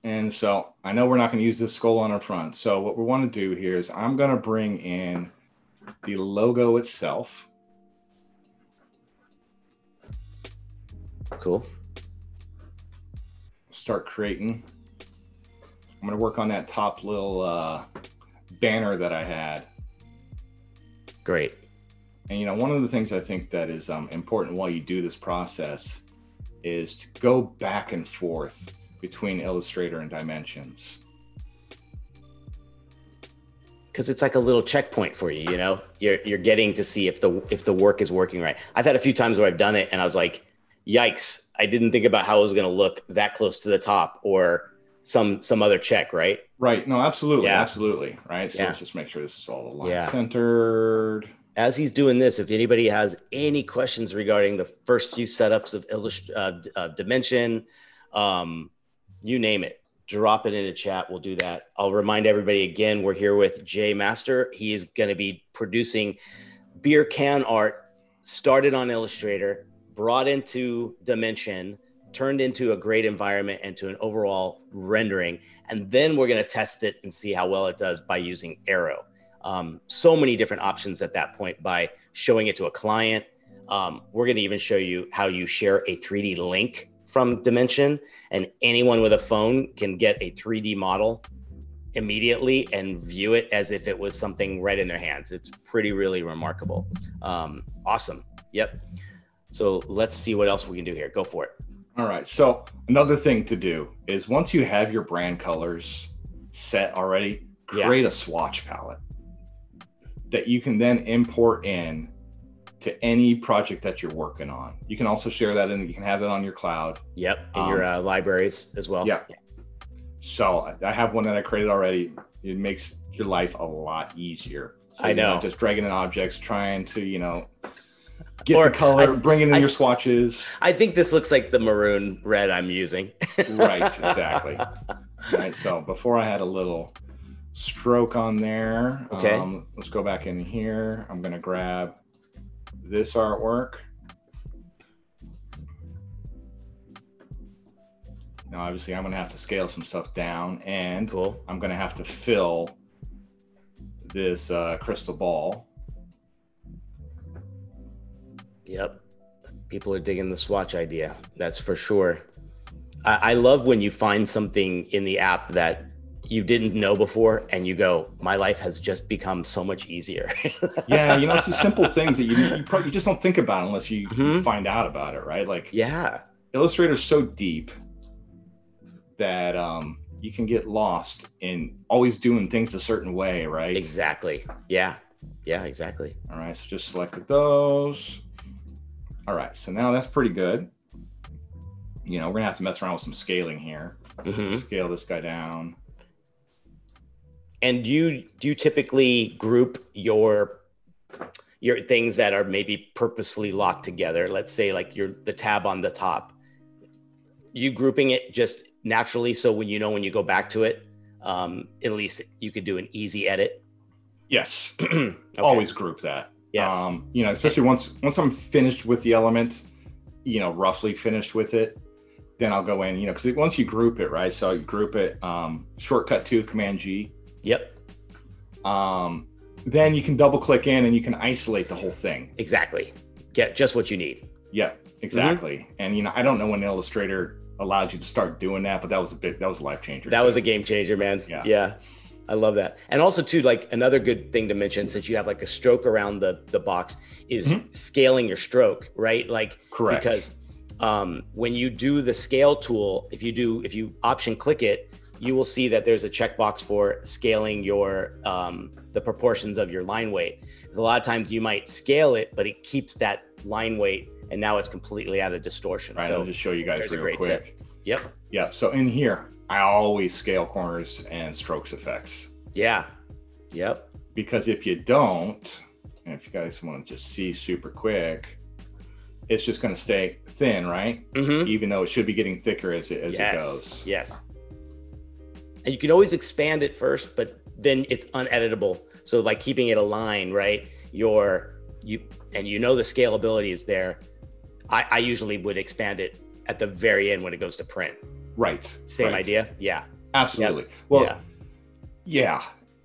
And so I know we're not going to use this skull on our front. So what we want to do here is I'm going to bring in the logo itself. Cool. Start creating. I'm going to work on that top little banner that I had. Great. And one of the things I think that is important while you do this process is to go back and forth between Illustrator and Dimensions. Because it's like a little checkpoint for you, you're getting to see if the work is working right. I've had a few times where I've done it and I was like, yikes, I didn't think about how it was going to look that close to the top, or some other check, right? Right. No, absolutely. Yeah. Absolutely. Right. So let's just make sure this is all aligned, centered. As he's doing this, if anybody has any questions regarding the first few setups of Dimension, you name it, drop it in the chat. We'll do that. I'll remind everybody again, we're here with Jay Master. He is going to be producing beer can art, started on Illustrator, brought into Dimension, turned into a great environment and to an overall rendering. And then we're going to test it and see how well it does by using Aero. So many different options at that point by showing it to a client. We're going to even show you how you share a 3D link from Dimension, and anyone with a phone can get a 3D model immediately and view it as if it was something right in their hands. It's really remarkable. Awesome. Yep. So let's see what else we can do here. Go for it. All right. So another thing to do is, once you have your brand colors set already, create a swatch palette that you can then import in to any project that you're working on. You can also share that in, you can have that on your cloud. Yep. In your libraries as well. Yeah. So I have one that I created already. It makes your life a lot easier. So, I know. Just dragging in objects, trying to, get the color, bring it in your swatches. I think this looks like the maroon red I'm using. Right, exactly. All right, so before I had a little stroke on there. Okay. Let's go back in here. I'm going to grab this artwork. Now, obviously, I'm going to have to scale some stuff down, and cool. I'm going to have to fill this crystal ball. Yep. People are digging the swatch idea. That's for sure. I love when you find something in the app that you didn't know before and you go, my life has just become so much easier. Yeah, it's the simple things that you just don't think about unless you find out about it, right? Like, yeah, Illustrator's so deep that you can get lost in always doing things a certain way, right? Exactly. Yeah, exactly. All right, so just selected those. All right, so now that's pretty good. We're gonna have to mess around with some scaling here. Scale this guy down. And do you typically group your things that are maybe purposely locked together? Let's say like the tab on the top. You grouping it just naturally, so when you go back to it, at least you could do an easy edit. Yes. Okay. Always group that. Yes. Especially once I'm finished with the element, roughly finished with it, then I'll go in, because once you group it, right? So you group it, shortcut to Command G. Yep. Then you can double click in and you can isolate the whole thing. Exactly. Get just what you need. Yeah, exactly. And I don't know when Illustrator allowed you to start doing that, but that was a life changer. That was a game changer, man. Yeah. I love that. And also too, like another good thing to mention, since you have like a stroke around the box, is scaling your stroke, right? Like, correct. Because when you do the scale tool, if you option click it, you will see that there's a checkbox for scaling your the proportions of your line weight. Because a lot of times you might scale it, but it keeps that line weight, and now it's completely out of distortion. Right, so I'll just show you guys real quick. Tip. Yep. Yeah. So in here, I always scale corners and strokes effects. Yeah. Yep. Because if you don't, and if you guys want to just see super quick, it's just going to stay thin, right? Even though it should be getting thicker as it goes. Yes. And you can always expand it first, but then it's uneditable. So by keeping it aligned, right? The scalability is there. I usually would expand it at the very end when it goes to print. Right. Same idea. Yeah. Absolutely. Yep. Well, yeah.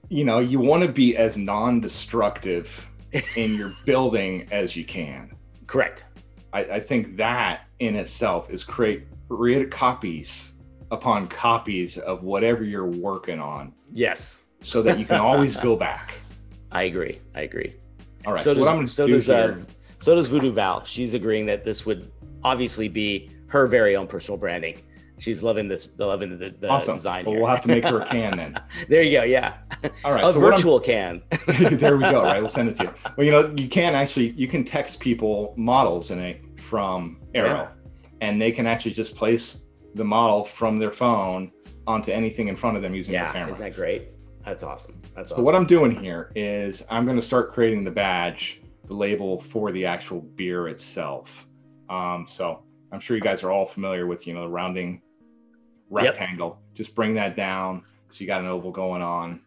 You want to be as non-destructive in your building as you can. Correct. I think that in itself is create copies upon copies of whatever you're working on. Yes. So that you can always go back. I agree. All right. So does Voodoo Val. She's agreeing that this would obviously be her very own personal branding. She's loving the awesome. Design. Well, here. we'll have to make her a can then. There you go. Yeah. All right. A virtual can. There we go. Right. We'll send it to you. Well, you can text people models in it from Aero, and they can actually just place the model from their phone onto anything in front of them using their camera. Isn't that great? That's awesome. So what I'm doing here is I'm going to start creating the badge, the label for the actual beer itself. So I'm sure you guys are all familiar with, the rounding rectangle. Yep. Just bring that down. So you got an oval going on.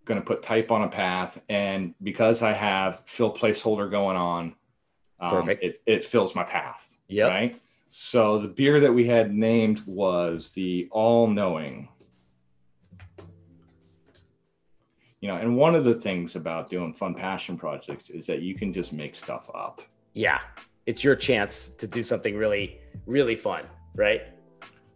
Going to put type on a path. And because I have fill placeholder going on, perfect. It fills my path. Yep. Right. So the beer that we had named was the All Knowing. And one of the things about doing fun passion projects is that you can just make stuff up. Yeah. It's your chance to do something really, really fun, right?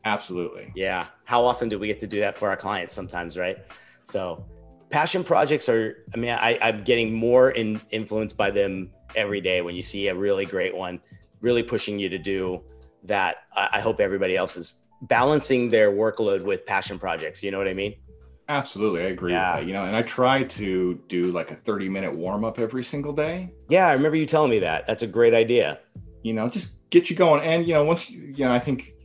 Absolutely. Yeah. How often do we get to do that for our clients sometimes, right? So passion projects I'm getting more influenced by them every day. When you see a really great one, really pushing you to do that, I hope everybody else is balancing their workload with passion projects. You know what I mean? Absolutely. I agree with that. And I try to do like a 30-minute warm up every single day. Yeah. I remember you telling me that. That's a great idea. Just get you going. And, once, I think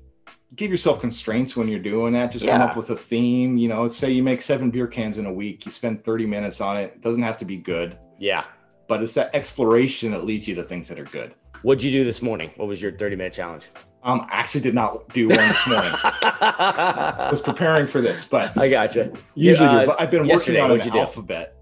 give yourself constraints when you're doing that. Just come up Yeah. with a theme. You know, let's say you make 7 beer cans in a week. You spend 30 minutes on it. It doesn't have to be good, Yeah. but it's that exploration that leads you to things that are good. What'd you do this morning? What was your 30-minute challenge? I actually did not do one this morning. I was preparing for this, but I gotcha. Usually do. But I've been working on an what'd you do? alphabet.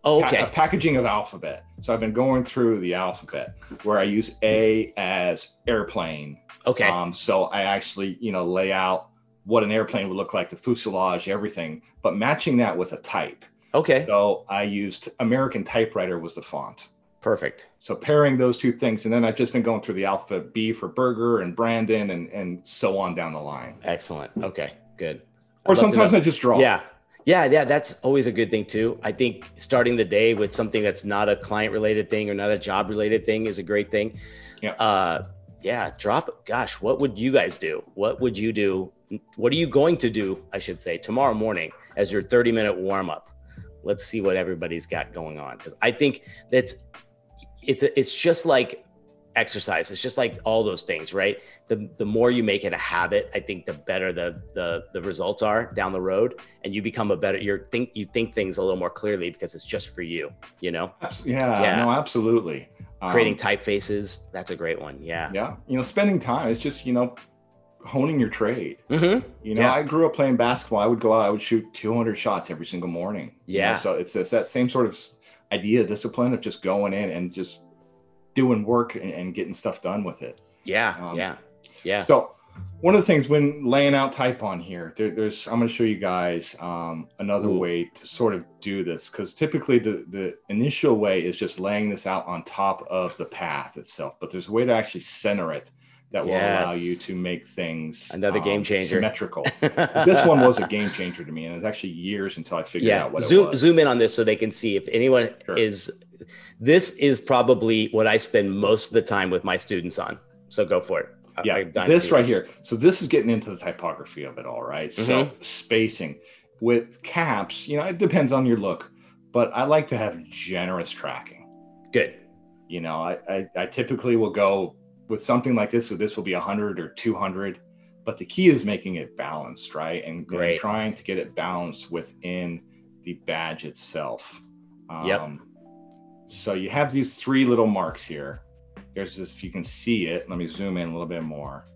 Oh, okay. A packaging of alphabet. So I've been going through the alphabet where I use A as airplane. Okay. So I actually, lay out what an airplane would look like, the fuselage, everything, but matching that with a type. Okay. So I used American Typewriter was the font. Perfect. So pairing those two things. And then I've just been going through the alphabet, B for Burger and Brandon and so on down the line. Excellent. Okay, good. Or sometimes I just draw. Yeah. That's always a good thing too. I think starting the day with something that's not a client related thing or not a job related thing is a great thing. Yeah. Gosh, what would you guys do? What would you do? What are you going to do, I should say, tomorrow morning as your 30-minute warm up? Let's see what everybody's got going on. Because I think it's just like exercise. It's just like all those things, right? The more you make it a habit, I think the better the results are down the road, and you become you think things a little more clearly because it's just for you, No, absolutely. Creating typefaces, that's a great one. Yeah. Spending time, it's just, honing your trade. Mm-hmm. I grew up playing basketball. I would go out, I would shoot 200 shots every single morning. Yeah. So it's that same sort of idea, discipline of just going in and just doing work and getting stuff done with it. Yeah. So one of the things when laying out type on here, I'm going to show you guys another way to sort of do this, because typically the initial way is just laying this out on top of the path itself, but there's a way to actually center it that will allow you to make things game changer, symmetrical. This one was a game changer to me, and it was actually years until I figured out what it was. Zoom in on this so they can see if anyone this is probably what I spend most of the time with my students on. So go for it. This right here. So this is getting into the typography of it all, right? Mm-hmm. So spacing with caps, it depends on your look, but I like to have generous tracking. Good. I typically will go with something like this. So this will be 100 or 200, but the key is making it balanced, right? And trying to get it balanced within the badge itself. So you have these 3 little marks here. There's this, if you can see it, let me zoom in a little bit more.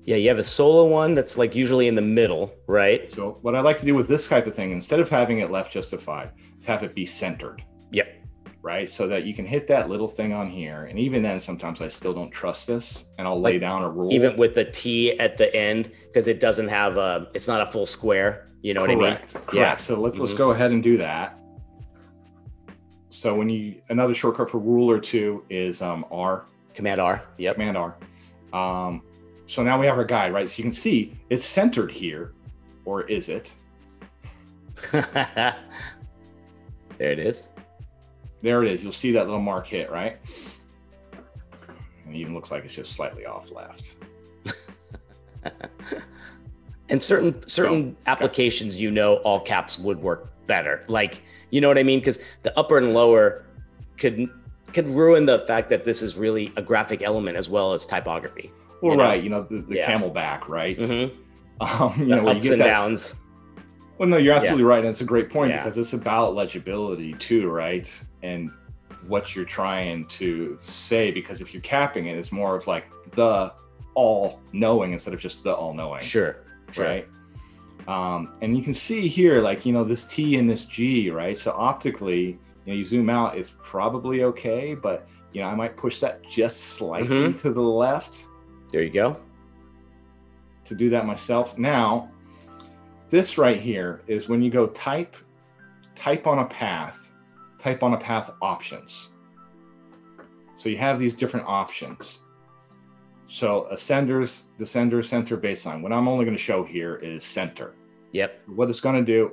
Yeah, you have a solo one that's like usually in the middle, right? So what I like to do with this type of thing, instead of having it left justified, is have it be centered. Yep. Right? So that you can hit that little thing on here. And even then, sometimes I still don't trust this, and I'll lay down a rule. Even with the T at the end, because it doesn't have it's not a full square. You know what I mean? Correct. Yeah. So let's go ahead and do that. So another shortcut for ruler too is R. Command R. Yep. Command R. So now we have our guide, right? So you can see it's centered here, or is it? There it is. There it is. You'll see that little mark hit, right? And it even looks like it's just slightly off left. And certain applications, all caps would work better. Like, you know what I mean? Because the upper and lower could ruin the fact that this is really a graphic element as well as typography. Well, right. The camelback, right? Mm-hmm. The ups and downs. Well, no, you're absolutely right. And it's a great point because it's about legibility too, right? And what you're trying to say, because if you're capping it, it's more of like the all-knowing instead of just the all-knowing. Sure. Right? And you can see here, like, this T and this G, right? So optically, you zoom out, it's probably okay, but, I might push that just slightly to the left. There you go. To do that myself. Now, this right here is when you go type on a path options. So you have these different options. So ascenders, descender, center, baseline. What I'm only going to show here is center. Yep. What it's going to do.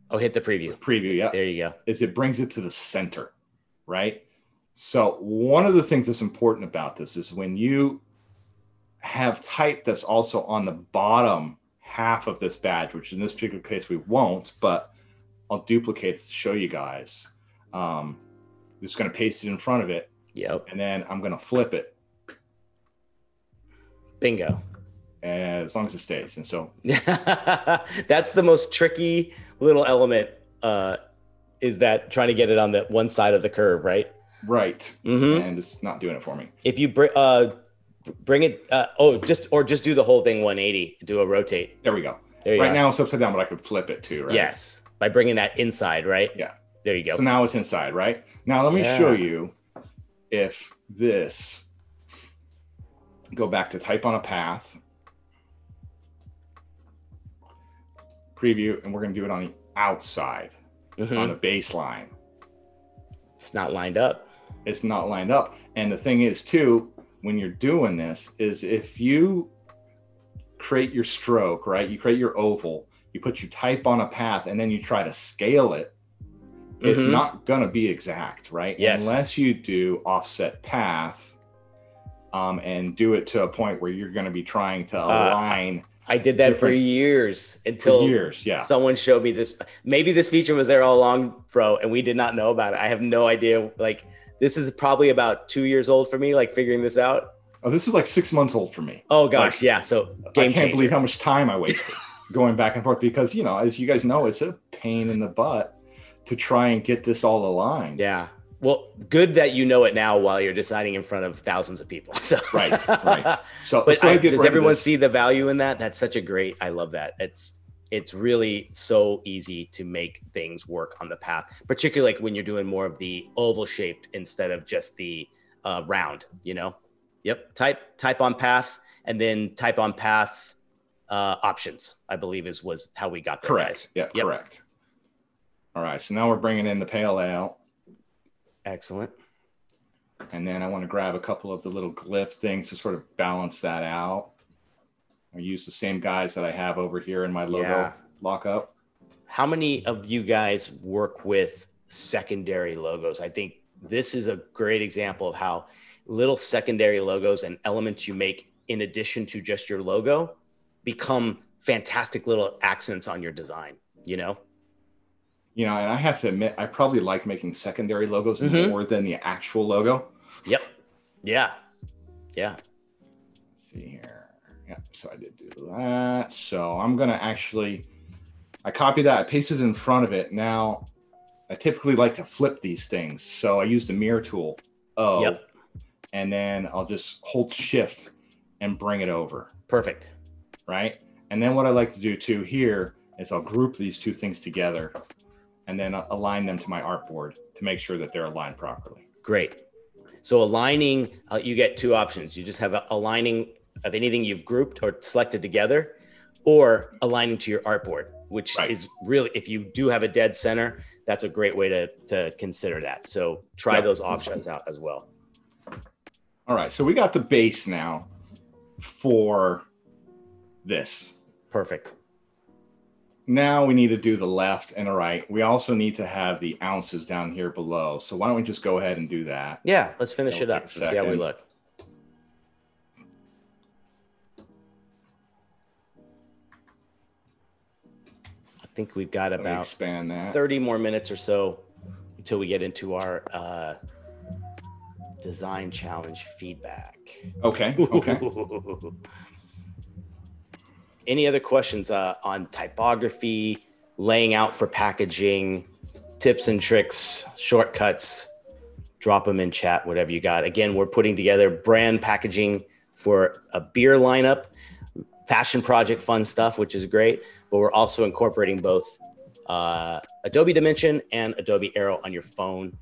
Oh, hit the preview. Preview, yeah. There you go. Is it brings it to the center, right? So one of the things that's important about this is when you have type that's also on the bottom half of this badge, which in this particular case we won't, but I'll duplicate it to show you guys. I'm just going to paste it in front of it. Yep. And then I'm going to flip it. Bingo. as long as it stays. And so that's the most tricky little element, is that trying to get it on the one side of the curve, right? right. And it's not doing it for me. If you bring it, just do the whole thing 180, do a rotate. There we go. There you right are. Now it's upside down, but I could flip it too, right? Yes, by bringing that inside, right? Yeah. There you go. So now it's inside, right? Now let me show you if this, go back to type on a path, preview, and we're going to do it on the outside, on the baseline. It's not lined up. It's not lined up. And the thing is too, when you're doing this, is if you create your stroke, right? You create your oval, you type on a path, and then you try to scale it, it's not going to be exact, right? Yes. Unless you do offset path, and do it to a point where you're going to be trying to align. I did that for years until someone showed me this. Maybe this feature was there all along, bro, and we did not know about it. I have no idea. Like, this is probably about 2 years old for me, like figuring this out. Oh, this is like 6 months old for me. Oh gosh, yeah. So I can't believe how much time I wasted going back and forth, because, you know, as you guys know, it's a pain in the butt to try and get this all aligned. Yeah. Well, good that you know it now while you're deciding in front of thousands of people. So right. So, but does everyone see the value in that? That's such a great. I love that. It's really so easy to make things work on the path, particularly like when you're doing more of the oval shaped instead of just the round. You know. Yep. Type on path, and then type on path options, I believe was how we got there. Correct. Yeah. Yep. Correct. All right. So now we're bringing in the pale layout. Excellent. And then I want to grab a couple of the little glyph things to sort of balance that out. I use the same guys that I have over here in my logo lockup. How many of you guys work with secondary logos? I think this is a great example of how little secondary logos and elements you make in addition to just your logo become fantastic little accents on your design, you know? You know, and I have to admit, I probably like making secondary logos more than the actual logo. Yep. Yeah. Yeah. Let's see here. Yeah. So I did do that. So I'm going to I copy that, I paste it in front of it. Now, I typically like to flip these things. So I use the mirror tool. And then I'll just hold shift and bring it over. Perfect. Right. And then what I like to do too here is I'll group these two things together and then align them to my artboard to make sure that they're aligned properly. Great. So aligning, you get two options. You just have aligning of anything you've grouped or selected together, or aligning to your artboard, which is really, if you do have a dead center, that's a great way to consider that. So try those options out as well. All right. So we got the base now for this. Perfect. Now we need to do the left and the right. We also need to have the ounces down here below. So why don't we just go ahead and do that? Yeah, let's finish it up and see how we look. I think we've got about 30 more minutes or so until we get into our design challenge feedback. Okay. Any other questions on typography, laying out for packaging, tips and tricks, shortcuts? Drop them in chat, whatever you got. Again, we're putting together brand packaging for a beer lineup, fashion project, fun stuff, which is great. But we're also incorporating both Adobe Dimension and Adobe Aero on your phone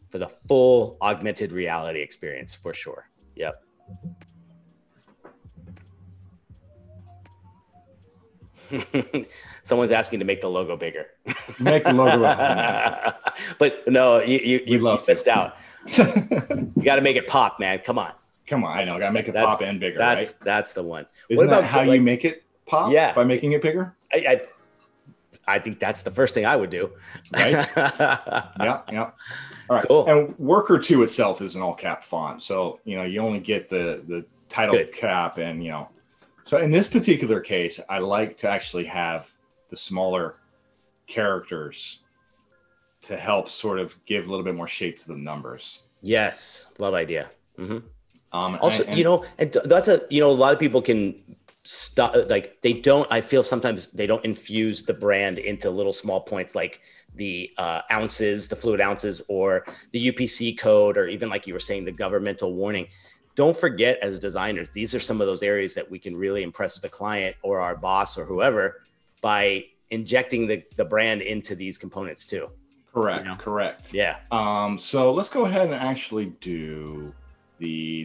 for the full augmented reality experience, for sure. Yep. Someone's asking to make the logo bigger. Make the logo bigger. But no, you missed out. You got to make it pop, man. Come on. I know. Got to make it pop and bigger. That's the one. Isn't that how you make it pop? Yeah. By making it bigger? I think that's the first thing I would do. Right. Yeah. All right. Cool. And Worker 2 itself is an all cap font. So, you only get the title cap and, So in this particular case, I like to actually have the smaller characters to help sort of give a little bit more shape to the numbers. Yes. Love idea. Mm-hmm. Also, and that's a lot of people can stuff, like they don't, I feel sometimes they don't infuse the brand into little small points like the ounces, the fluid ounces, or the UPC code, or even like you were saying, the governmental warning. Don't forget, as designers, these are some of those areas that we can really impress the client or our boss or whoever by injecting the brand into these components too. Correct, correct. Yeah. So let's go ahead and actually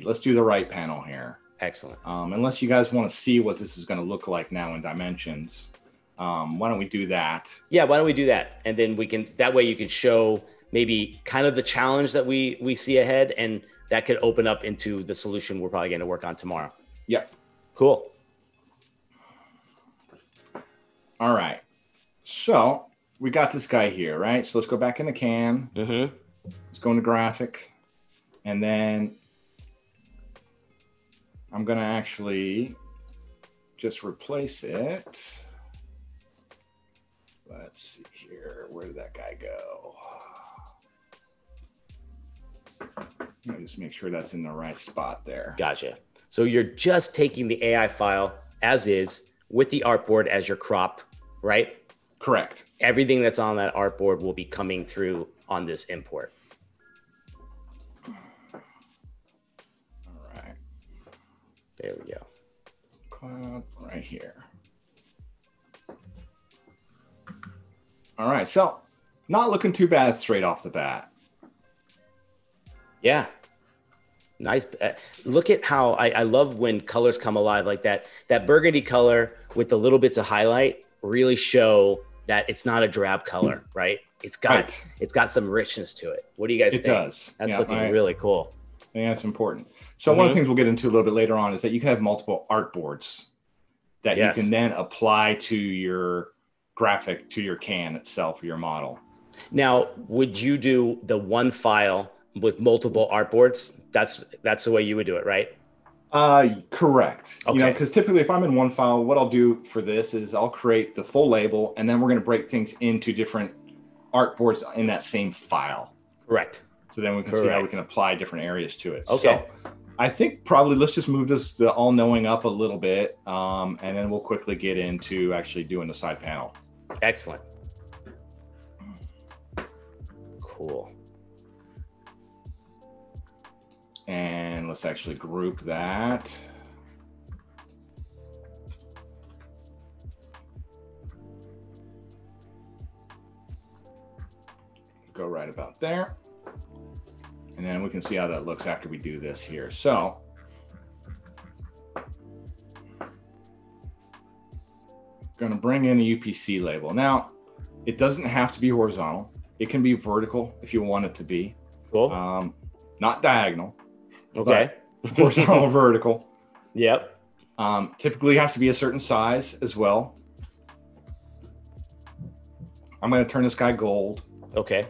let's do the right panel here. Excellent. Unless you guys want to see what this is going to look like now in Dimensions, why don't we do that? Yeah, why don't we do that? And then that way you can show maybe kind of the challenge that we see ahead, and that could open up into the solution we're probably going to work on tomorrow. Yep. Cool. All right. So we got this guy here, right? So let's go back in the can. Mm-hmm. Let's go into graphic. And then I'm going to actually just replace it. Let's see here. Where did that guy go? Let me just make sure that's in the right spot there. Gotcha. So you're just taking the AI file as is with the artboard as your crop, right? Correct. Everything that's on that artboard will be coming through on this import. All right. There we go. Cloud right here. All right. So not looking too bad straight off the bat. Yeah. Nice. Look at how I love when colors come alive like that. That burgundy color with the little bits of highlight really show that it's not a drab color, right? It's got some richness to it. What do you guys think? It does. That's looking really cool. I think that's important. So one of the things we'll get into a little bit later on is that you can have multiple artboards that you can then apply to your graphic, to your can itself, or your model. Now, would you do the one file with multiple artboards? That's the way you would do it, right? Correct. Okay. You know, because typically if I'm in one file, what I'll do for this is I'll create the full label, and then we're going to break things into different artboards in that same file. Correct. So then we can see how we can apply different areas to it. Okay. So I think probably let's just move this, the all knowing up a little bit, and then we'll quickly get into actually doing the side panel. Excellent. Cool. And let's actually group that. Go right about there. And then we can see how that looks after we do this here. So going to bring in a UPC label. Now, it doesn't have to be horizontal. It can be vertical if you want it to be. Cool. Not diagonal. Okay. Horizontal, vertical. Yep. Typically has to be a certain size as well. I'm going to turn this guy gold. Okay.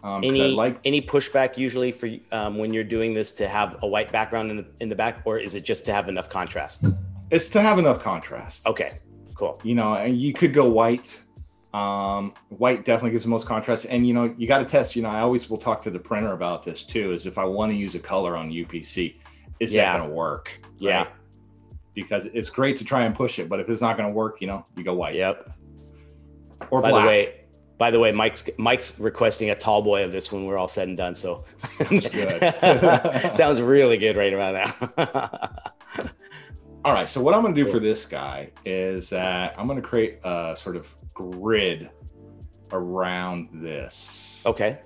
Any pushback usually for when you're doing this to have a white background in the back, or is it just to have enough contrast? It's to have enough contrast. Okay, cool. You know, and you could go white. White definitely gives the most contrast. And, you know, you got to test, you know, I always will talk to the printer about this too, is if I want to use a color on UPC, is that going to work? Right? Yeah. Because it's great to try and push it, but if it's not going to work, you know, you go white. Yep. Or black. By the way, Mike's requesting a tall boy of this when we're all said and done. So sounds good. Sounds really good right around now. All right. So what I'm going to do for this guy is that I'm going to create a sort of grid around this. Okay.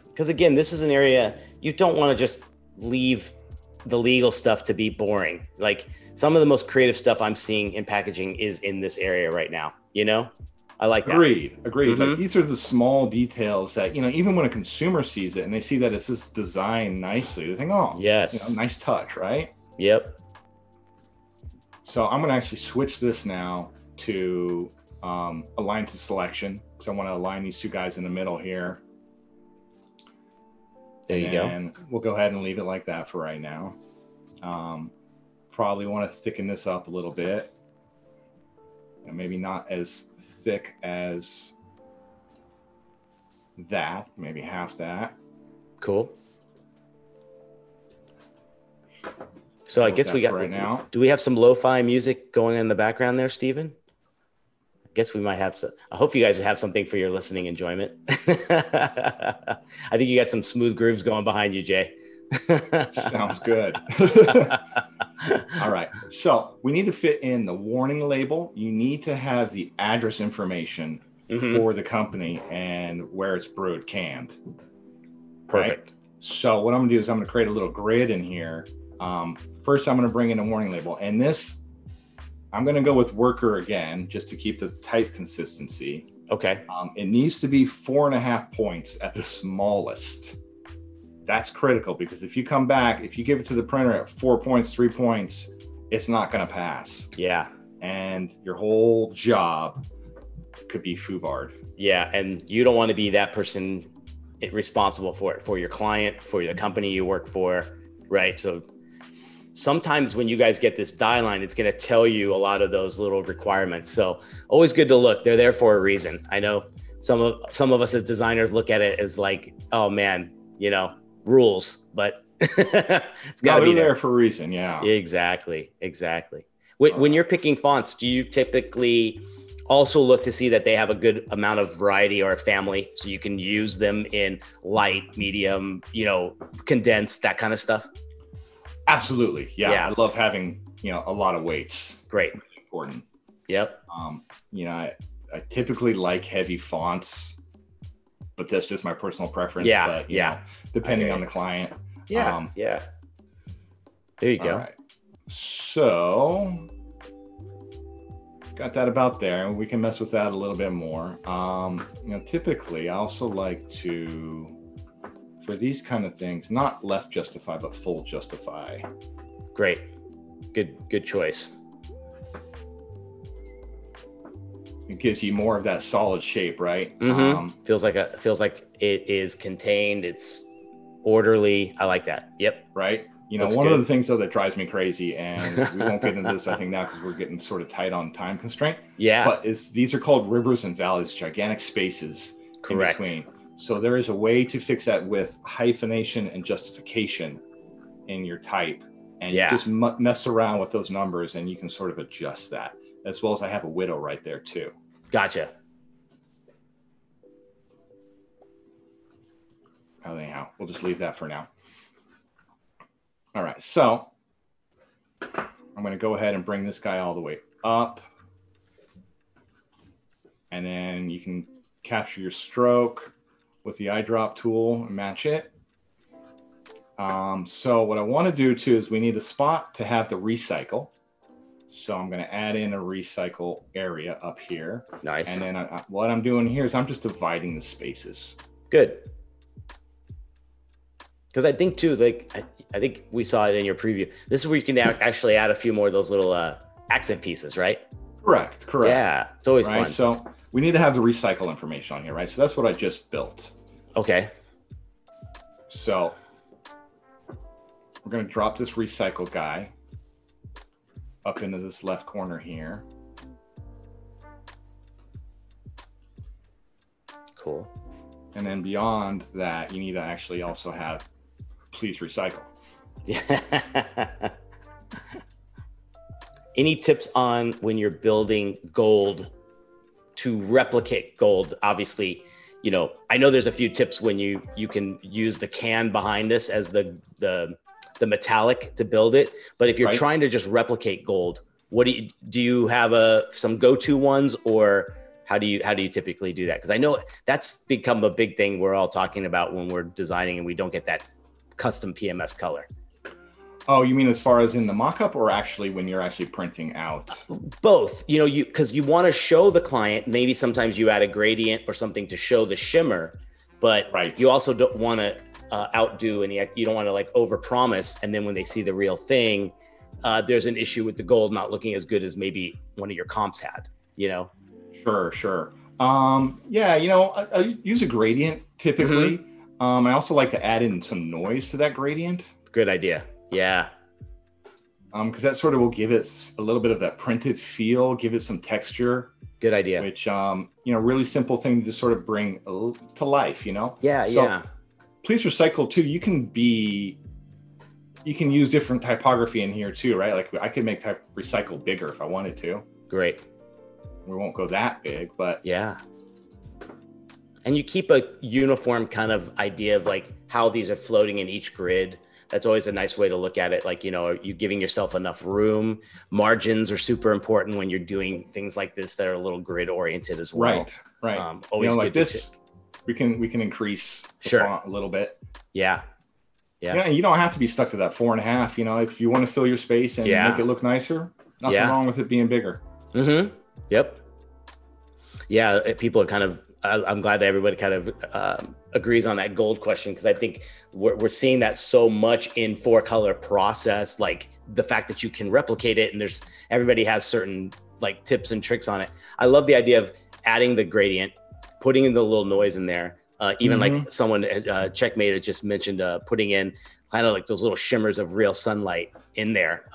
Because again, this is an area you don't want to just leave the legal stuff to be boring. Like some of the most creative stuff I'm seeing in packaging is in this area right now. You know, I like that. Agreed. Mm-hmm. Like these are the small details that, you know, even when a consumer sees it and they see that it's just designed nicely, they think, oh, yes, you know, nice touch, right? Yep. So I'm going to actually switch this now to align to selection. So I want to align these two guys in the middle here. There you go. And we'll go ahead and leave it like that for right now. Probably want to thicken this up a little bit. And maybe not as thick as that, maybe half that. Cool. So I go with guess that for right now. do we have some lo-fi music going in the background there, Stephen? I guess we might have some. I hope you guys have something for your listening enjoyment. I think you got some smooth grooves going behind you, Jay. Sounds good. All right. So we need to fit in the warning label. You need to have the address information for the company and where it's brewed, canned. Perfect. Right? So what I'm going to do is I'm going to create a little grid in here. First, I'm going to bring in a warning label. And this, I'm going to go with worker again, just to keep the type consistency. Okay. It needs to be 4.5 points at the smallest. That's critical, because if you come back, if you give it to the printer at 4 points, 3 points, it's not going to pass. Yeah. And your whole job could be foobarred. Yeah. And you don't want to be that person responsible for it, for your client, for the company you work for. Right. So sometimes when you guys get this die line, it's going to tell you a lot of those little requirements. So always good to look. They're there for a reason. I know some of us as designers look at it as like, oh man, rules, but it's got to be there for a reason. Yeah, exactly. When you're picking fonts, do you typically also look to see that they have a good amount of variety or a family, so you can use them in light, medium, condensed, that kind of stuff? Absolutely. Yeah. I love having, a lot of weights. Great. Really important. Yep. I typically like heavy fonts, but that's just my personal preference. Yeah. But, depending on the client. Yeah. There you go. All right. So got that about there. We can mess with that a little bit more. Typically I also like to, for these kind of things, not left justify, but full justify. Great. Good choice. It gives you more of that solid shape, right? Feels like it is contained. It's orderly. I like that. Yep. Right. One of the things though that drives me crazy, and we won't get into this, I think, now because we're getting sort of tight on time constraint. Yeah. But these are called rivers and valleys, gigantic spaces. Correct. In between. So there is a way to fix that with hyphenation and justification in your type. And you just mess around with those numbers and you can sort of adjust that. As well as I have a widow right there too. Gotcha. Anyhow, we'll just leave that for now. All right, so I'm going to go ahead and bring this guy all the way up. And then you can capture your stroke with the eyedrop tool and match it. So what I want to do too is we need a spot to have the recycle. So I'm going to add in a recycle area up here. Nice. And then what I'm doing here is I'm just dividing the spaces. Good. Because I think too, I think we saw it in your preview. This is where you can actually add a few more of those little accent pieces, right? Correct. Yeah, it's always fun. So we need to have the recycle information on here, right? So that's what I just built. Okay. So we're going to drop this recycle guy up into this left corner here. Cool. And then beyond that, you need to actually also have please recycle. Any tips on when you're building gold to replicate gold? Obviously, I know there's a few tips when you can use the can behind us as the metallic to build it. But if you're trying to just replicate gold, what do you have some go-to ones, or how do you typically do that? Because I know that's become a big thing we're all talking about when we're designing and we don't get that custom PMS color. Oh, you mean as far as in the mockup, or actually when you're actually printing out? Both. Because you want to show the client, maybe sometimes you add a gradient or something to show the shimmer, but you also don't want to outdo any. You don't want to overpromise, and then when they see the real thing, there's an issue with the gold not looking as good as maybe one of your comps had. Sure. I use a gradient typically. I also like to add in some noise to that gradient. Good idea. Yeah. Because that sort of will give it a little bit of that printed feel, give it some texture. Good idea. Which, really simple thing to just sort of bring to life, Yeah. Please recycle too. You can be you can use different typography in here too, right? Like I could make type recycle bigger if I wanted to. Great. We won't go that big, but yeah. And you keep a uniform kind of idea of like how these are floating in each grid. That's always a nice way to look at it. Like, you know, are you giving yourself enough room? Margins are super important when you're doing things like this that are a little grid oriented as well. Right. Always like good this, we can increase the font a little bit. Yeah. Yeah. You don't have to be stuck to that 4.5. You know, if you want to fill your space and make it look nicer, nothing wrong with it being bigger. Yep. Yeah. People are kind of, I'm glad that everybody kind of agrees on that gold question, because I think we're seeing that so much in 4-color process, like the fact that you can replicate it, and everybody has certain like tips and tricks on it. I love the idea of adding the gradient, putting in the little noise in there. Even like someone, Checkmate had just mentioned, putting in kind of like those little shimmers of real sunlight in there.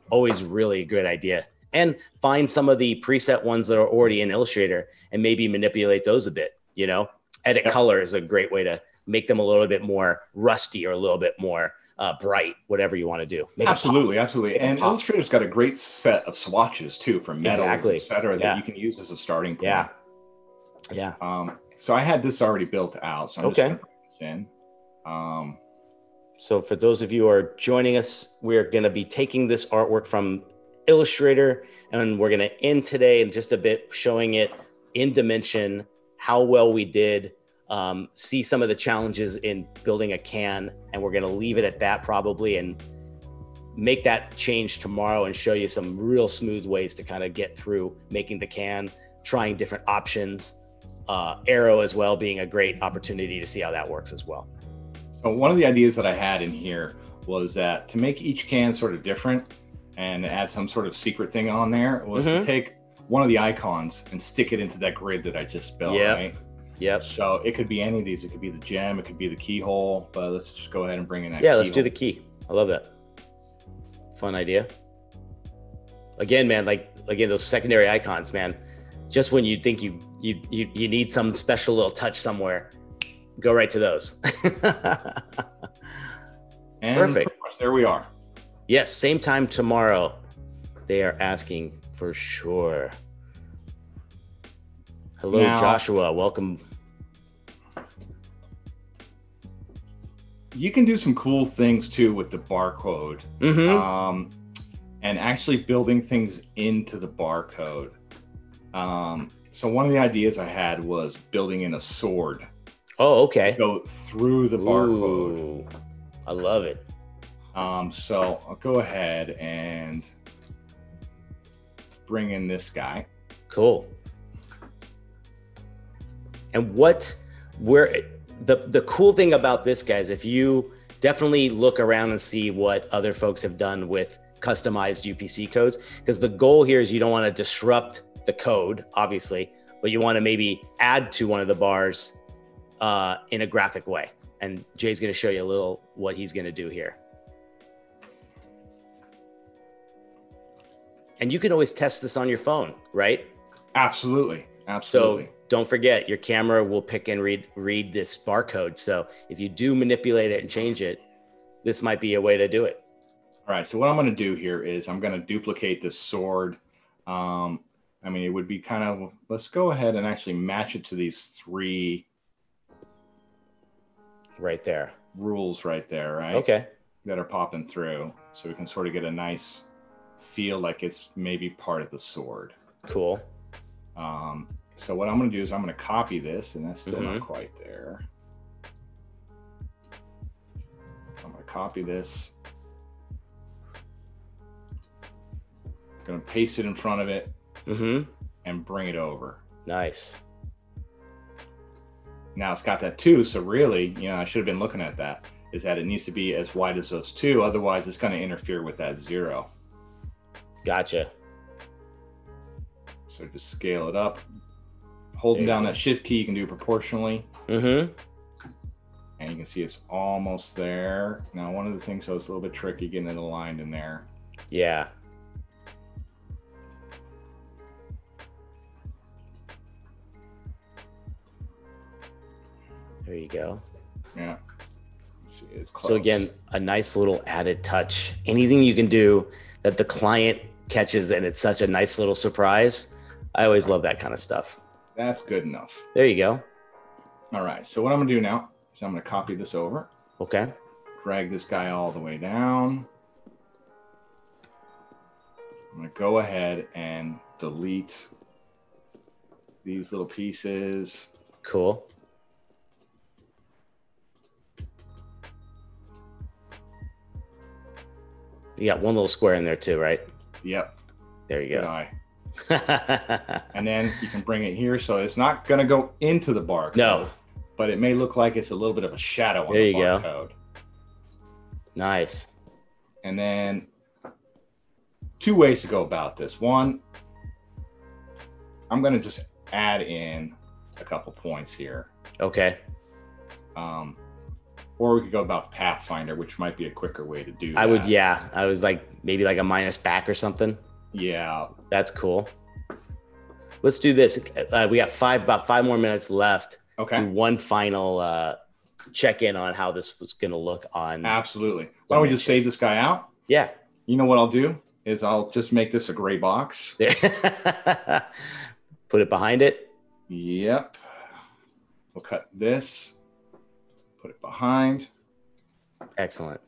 Always really a good idea. And find some of the preset ones that are already in Illustrator and maybe manipulate those a bit, you know? Edit color is a great way to make them a little bit more rusty or a little bit more bright, whatever you want to do. Absolutely. And Illustrator's got a great set of swatches too for metals, et cetera, that you can use as a starting point. So I had this already built out, so I'm just going to bring this in. So for those of you who are joining us, we're going to be taking this artwork from Illustrator, and we're going to end today in just a bit showing it in Dimension, how well we did, see some of the challenges in building a can, and we're going to leave it at that probably and make that change tomorrow and show you some real smooth ways to kind of get through making the can, trying different options, Aero as well being a great opportunity to see how that works as well. So one of the ideas that I had in here was that to make each can sort of different and add some sort of secret thing on there was to take one of the icons and stick it into that grid that I just built, right? So it could be any of these. It could be the gem, it could be the keyhole, but let's just go ahead and bring in that let's do the key. I love that. Fun idea. Again, man, again, those secondary icons, man, just when you think you need some special little touch somewhere, go right to those. And perfect. There we are. Yes, same time tomorrow. They are asking for sure. Hello, Joshua. Welcome. You can do some cool things too with the barcode, and actually building things into the barcode. So one of the ideas I had was building in a sword. Oh, okay. Go through the barcode. I love it. So I'll go ahead and bring in this guy. Cool. And the cool thing about this, guys, if you definitely look around and see what other folks have done with customized UPC codes, because the goal here is you don't want to disrupt the code, obviously, but you want to maybe add to one of the bars in a graphic way. And Jay's going to show you a little what he's going to do here. And you can always test this on your phone, right? Absolutely. So don't forget, your camera will pick and read this barcode. So if you do manipulate it and change it, this might be a way to do it. All right. So what I'm going to do here is I'm going to duplicate this sword. I mean, it would be kind of, let's go ahead and actually match it to these 3 right there. Rules right there, right? Okay. That are popping through. So we can sort of get a nice feel like it's maybe part of the sword. Cool. So what I'm going to do is I'm going to copy this, and that's still not quite there. I'm going to copy this. I'm going to paste it in front of it and bring it over. Nice. Now it's got that 2, so really, you know, I should have been looking at that, is that it needs to be as wide as those 2, otherwise it's going to interfere with that 0. Gotcha. So just scale it up. Holding down that shift key, you can do it proportionally. And you can see it's almost there. Now, one of the things that was a little bit tricky getting it aligned in there. Yeah. There you go. Yeah. See, it's close. So again, a nice little added touch. Anything you can do that the client catches and it's such a nice little surprise. I always love that kind of stuff. That's good enough. There you go. All right, so what I'm gonna do now is I'm gonna copy this over. Okay. Drag this guy all the way down. I'm gonna go ahead and delete these little pieces. Cool. You got one little square in there too, right? Yep. There you Good go. eye. And then you can bring it here, so it's not going to go into the barcode. No. But it may look like it's a little bit of a shadow on There the you go. barcode. Nice. And then 2 ways to go about this. One, I'm going to just add in a couple points here. Okay. Or we could go about the Pathfinder, which might be a quicker way to do that. I would, yeah. I was like, maybe like a minus back or something. Yeah. That's cool. Let's do this. We got about 5 more minutes left. Okay. Do one final check-in on how this was going to look on. Absolutely. Why don't we just save this guy out? Yeah. You know what I'll do is I'll just make this a gray box. There. Put it behind it. Yep. We'll cut this, put it behind. Excellent.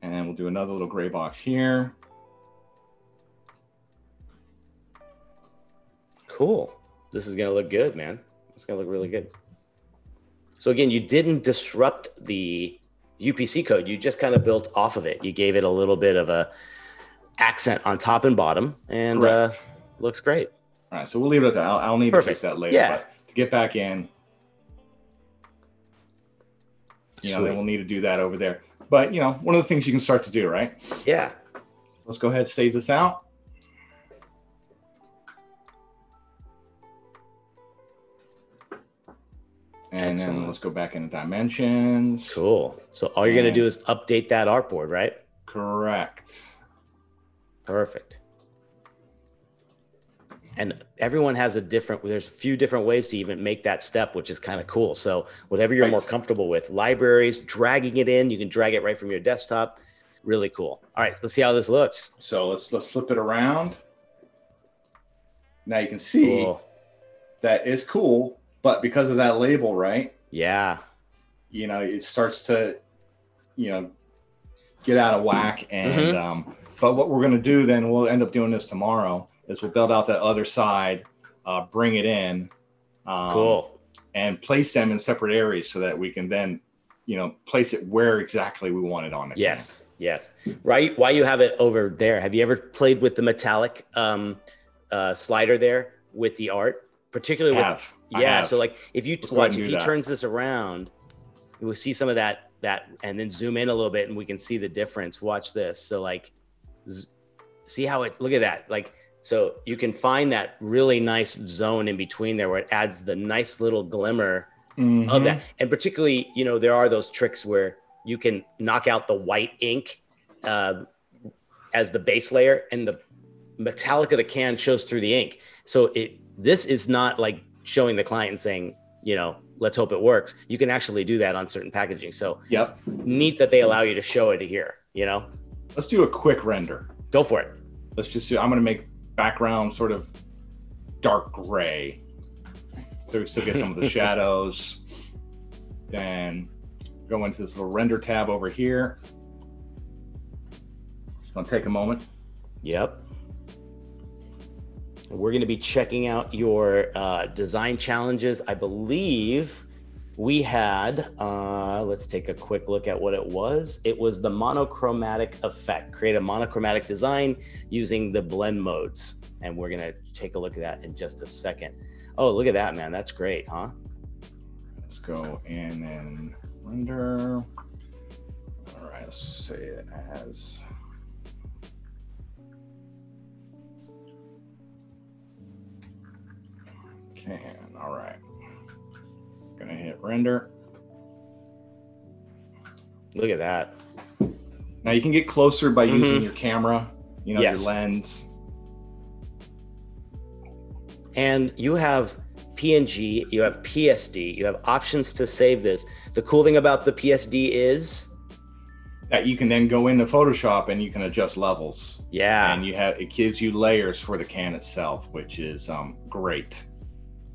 And then we'll do another little gray box here. Cool. This is going to look good, man. It's going to look really good. So again, you didn't disrupt the UPC code. You just kind of built off of it. You gave it a little bit of a accent on top and bottom, and looks great. All right, so we'll leave it at that. I'll need to fix that later. Yeah. But to get back in, then we'll need to do that over there. But, one of the things you can start to do, right? Yeah. Let's go ahead and save this out. And then let's go back into Dimensions. Cool. So all you're going to do is update that artboard, right? Correct. Perfect. And everyone has there's a few different ways to even make that step, which is kind of cool. So whatever you're more comfortable with, libraries, dragging it in, you can drag it right from your desktop. Really cool. All right, let's see how this looks. So let's flip it around. Now you can see that is cool. But because of that label, right? Yeah. It starts to, get out of whack. And, but what we're going to do then, we'll end up doing this tomorrow, is we'll build out that other side, bring it in. Cool. And place them in separate areas so that we can then, place it where exactly we want it on it. Yes. Yes. Right. Why you have it over there? Have you ever played with the metallic slider there with the art? Particularly with, so like if you watch, if he turns this around, you will see some of that, and then zoom in a little bit and we can see the difference. Watch this. So like, see how look at that. Like, so you can find that really nice zone in between there where it adds the nice little glimmer of that. And particularly, there are those tricks where you can knock out the white ink as the base layer and the metallic of the can shows through the ink. So this is not like showing the client and saying, let's hope it works. You can actually do that on certain packaging. So neat that they allow you to show it here, Let's do a quick render. Go for it. Let's just I'm going to make background sort of dark gray. So we still get some of the shadows. Then go into this little render tab over here. It's going to take a moment. Yep. We're going to be checking out your design challenges. I believe we had, let's take a quick look at what it was. It was the monochromatic effect, create a monochromatic design using the blend modes. And we're going to take a look at that in just a second. Oh, look at that, man. That's great, huh? Let's go in and render. All right, let's say it as... All right, gonna hit render. Look at that. Now you can get closer by using your camera, your lens. And you have PNG, you have PSD, you have options to save this. The cool thing about the PSD is that you can then go into Photoshop and you can adjust levels. Yeah. And it gives you layers for the can itself, which is great.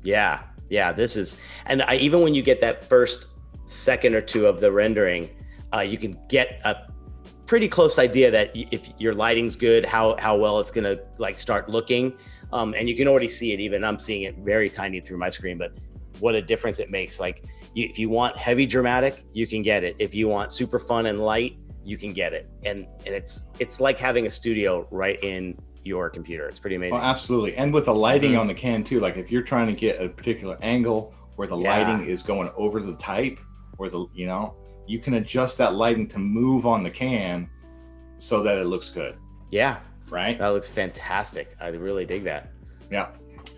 Yeah. Yeah. This is, and even when you get that first second or two of the rendering, you can get a pretty close idea that if your lighting's good, how well it's going to like start looking. And you can already see it, even I'm seeing it very tiny through my screen, but what a difference it makes. Like if you want heavy dramatic, you can get it. If you want super fun and light, you can get it. And it's like having a studio right in your computer. It's pretty amazing. Oh, absolutely. And with the lighting on the can too, like if you're trying to get a particular angle where the lighting is going over the type, or you can adjust that lighting to move on the can so that it looks good. Yeah. Right? That looks fantastic. I really dig that. Yeah.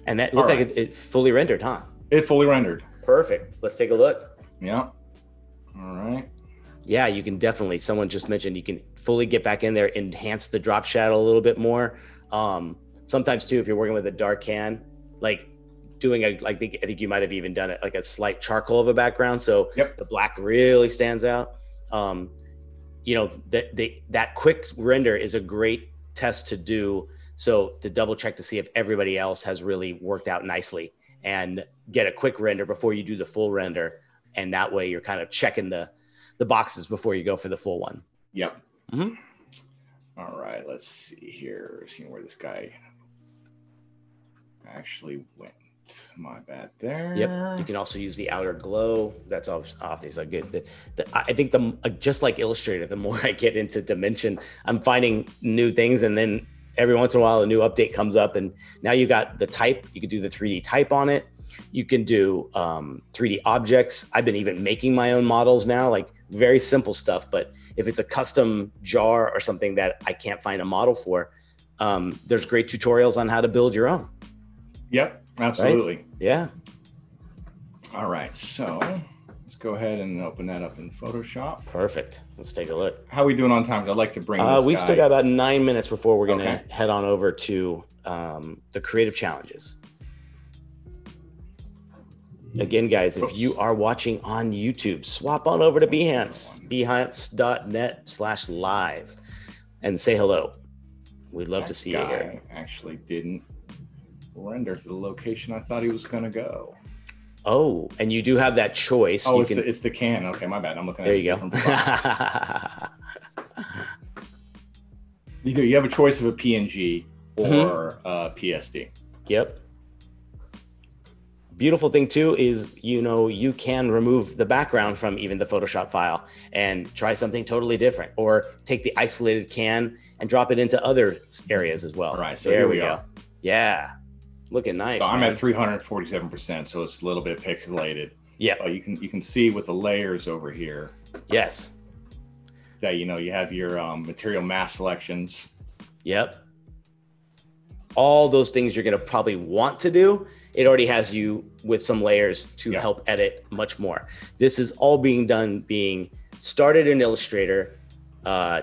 And that looked like it fully rendered, huh? It fully rendered. Perfect. Let's take a look. Yeah. All right. Yeah, you can definitely, someone just mentioned you can fully get back in there, enhance the drop shadow a little bit more. Sometimes too, if you're working with a dark can, like doing I think you might have even done it like a slight charcoal of a background. So the black really stands out. That quick render is a great test to do. So to double check to see if everybody else has really worked out nicely, and get a quick render before you do the full render. And that way you're kind of checking the boxes before you go for the full one. Yep. All right, let's see here. Seeing where this guy actually went. My bad there. Yep. You can also use the outer glow. That's obviously good. I think just like Illustrator, the more I get into Dimension, I'm finding new things, and then every once in a while a new update comes up, and now you got the type. You can do the 3D type on it. You can do 3D objects. I've been even making my own models now, like very simple stuff. But if it's a custom jar or something that I can't find a model for, there's great tutorials on how to build your own. Yep, absolutely. Right? Yeah. All right, so let's go ahead and open that up in Photoshop. Perfect. Let's take a look. How are we doing on time? I'd like to bring this we guy. still got about 9 minutes before we're going to head on over to the creative challenges. Again, guys, if you are watching on YouTube, swap on over to behance.net/live and say hello. We'd love to see you here. Actually didn't render to the location I thought he was going to go. Oh, and you do have that choice. Oh, it's the can. Okay, my bad. I'm looking at it. There you go. You have a choice of a PNG or a PSD. Yep. Beautiful thing too is, you can remove the background from even the Photoshop file and try something totally different, or take the isolated can and drop it into other areas as well. All right, so there we go. Yeah, looking nice. So I'm at 347%, so it's a little bit pixelated. Yeah, you can see with the layers over here. Yes. That you have your material mask selections. Yep. All those things you're going to probably want to do. It already has you with some layers to help edit much more. This is all being started in Illustrator,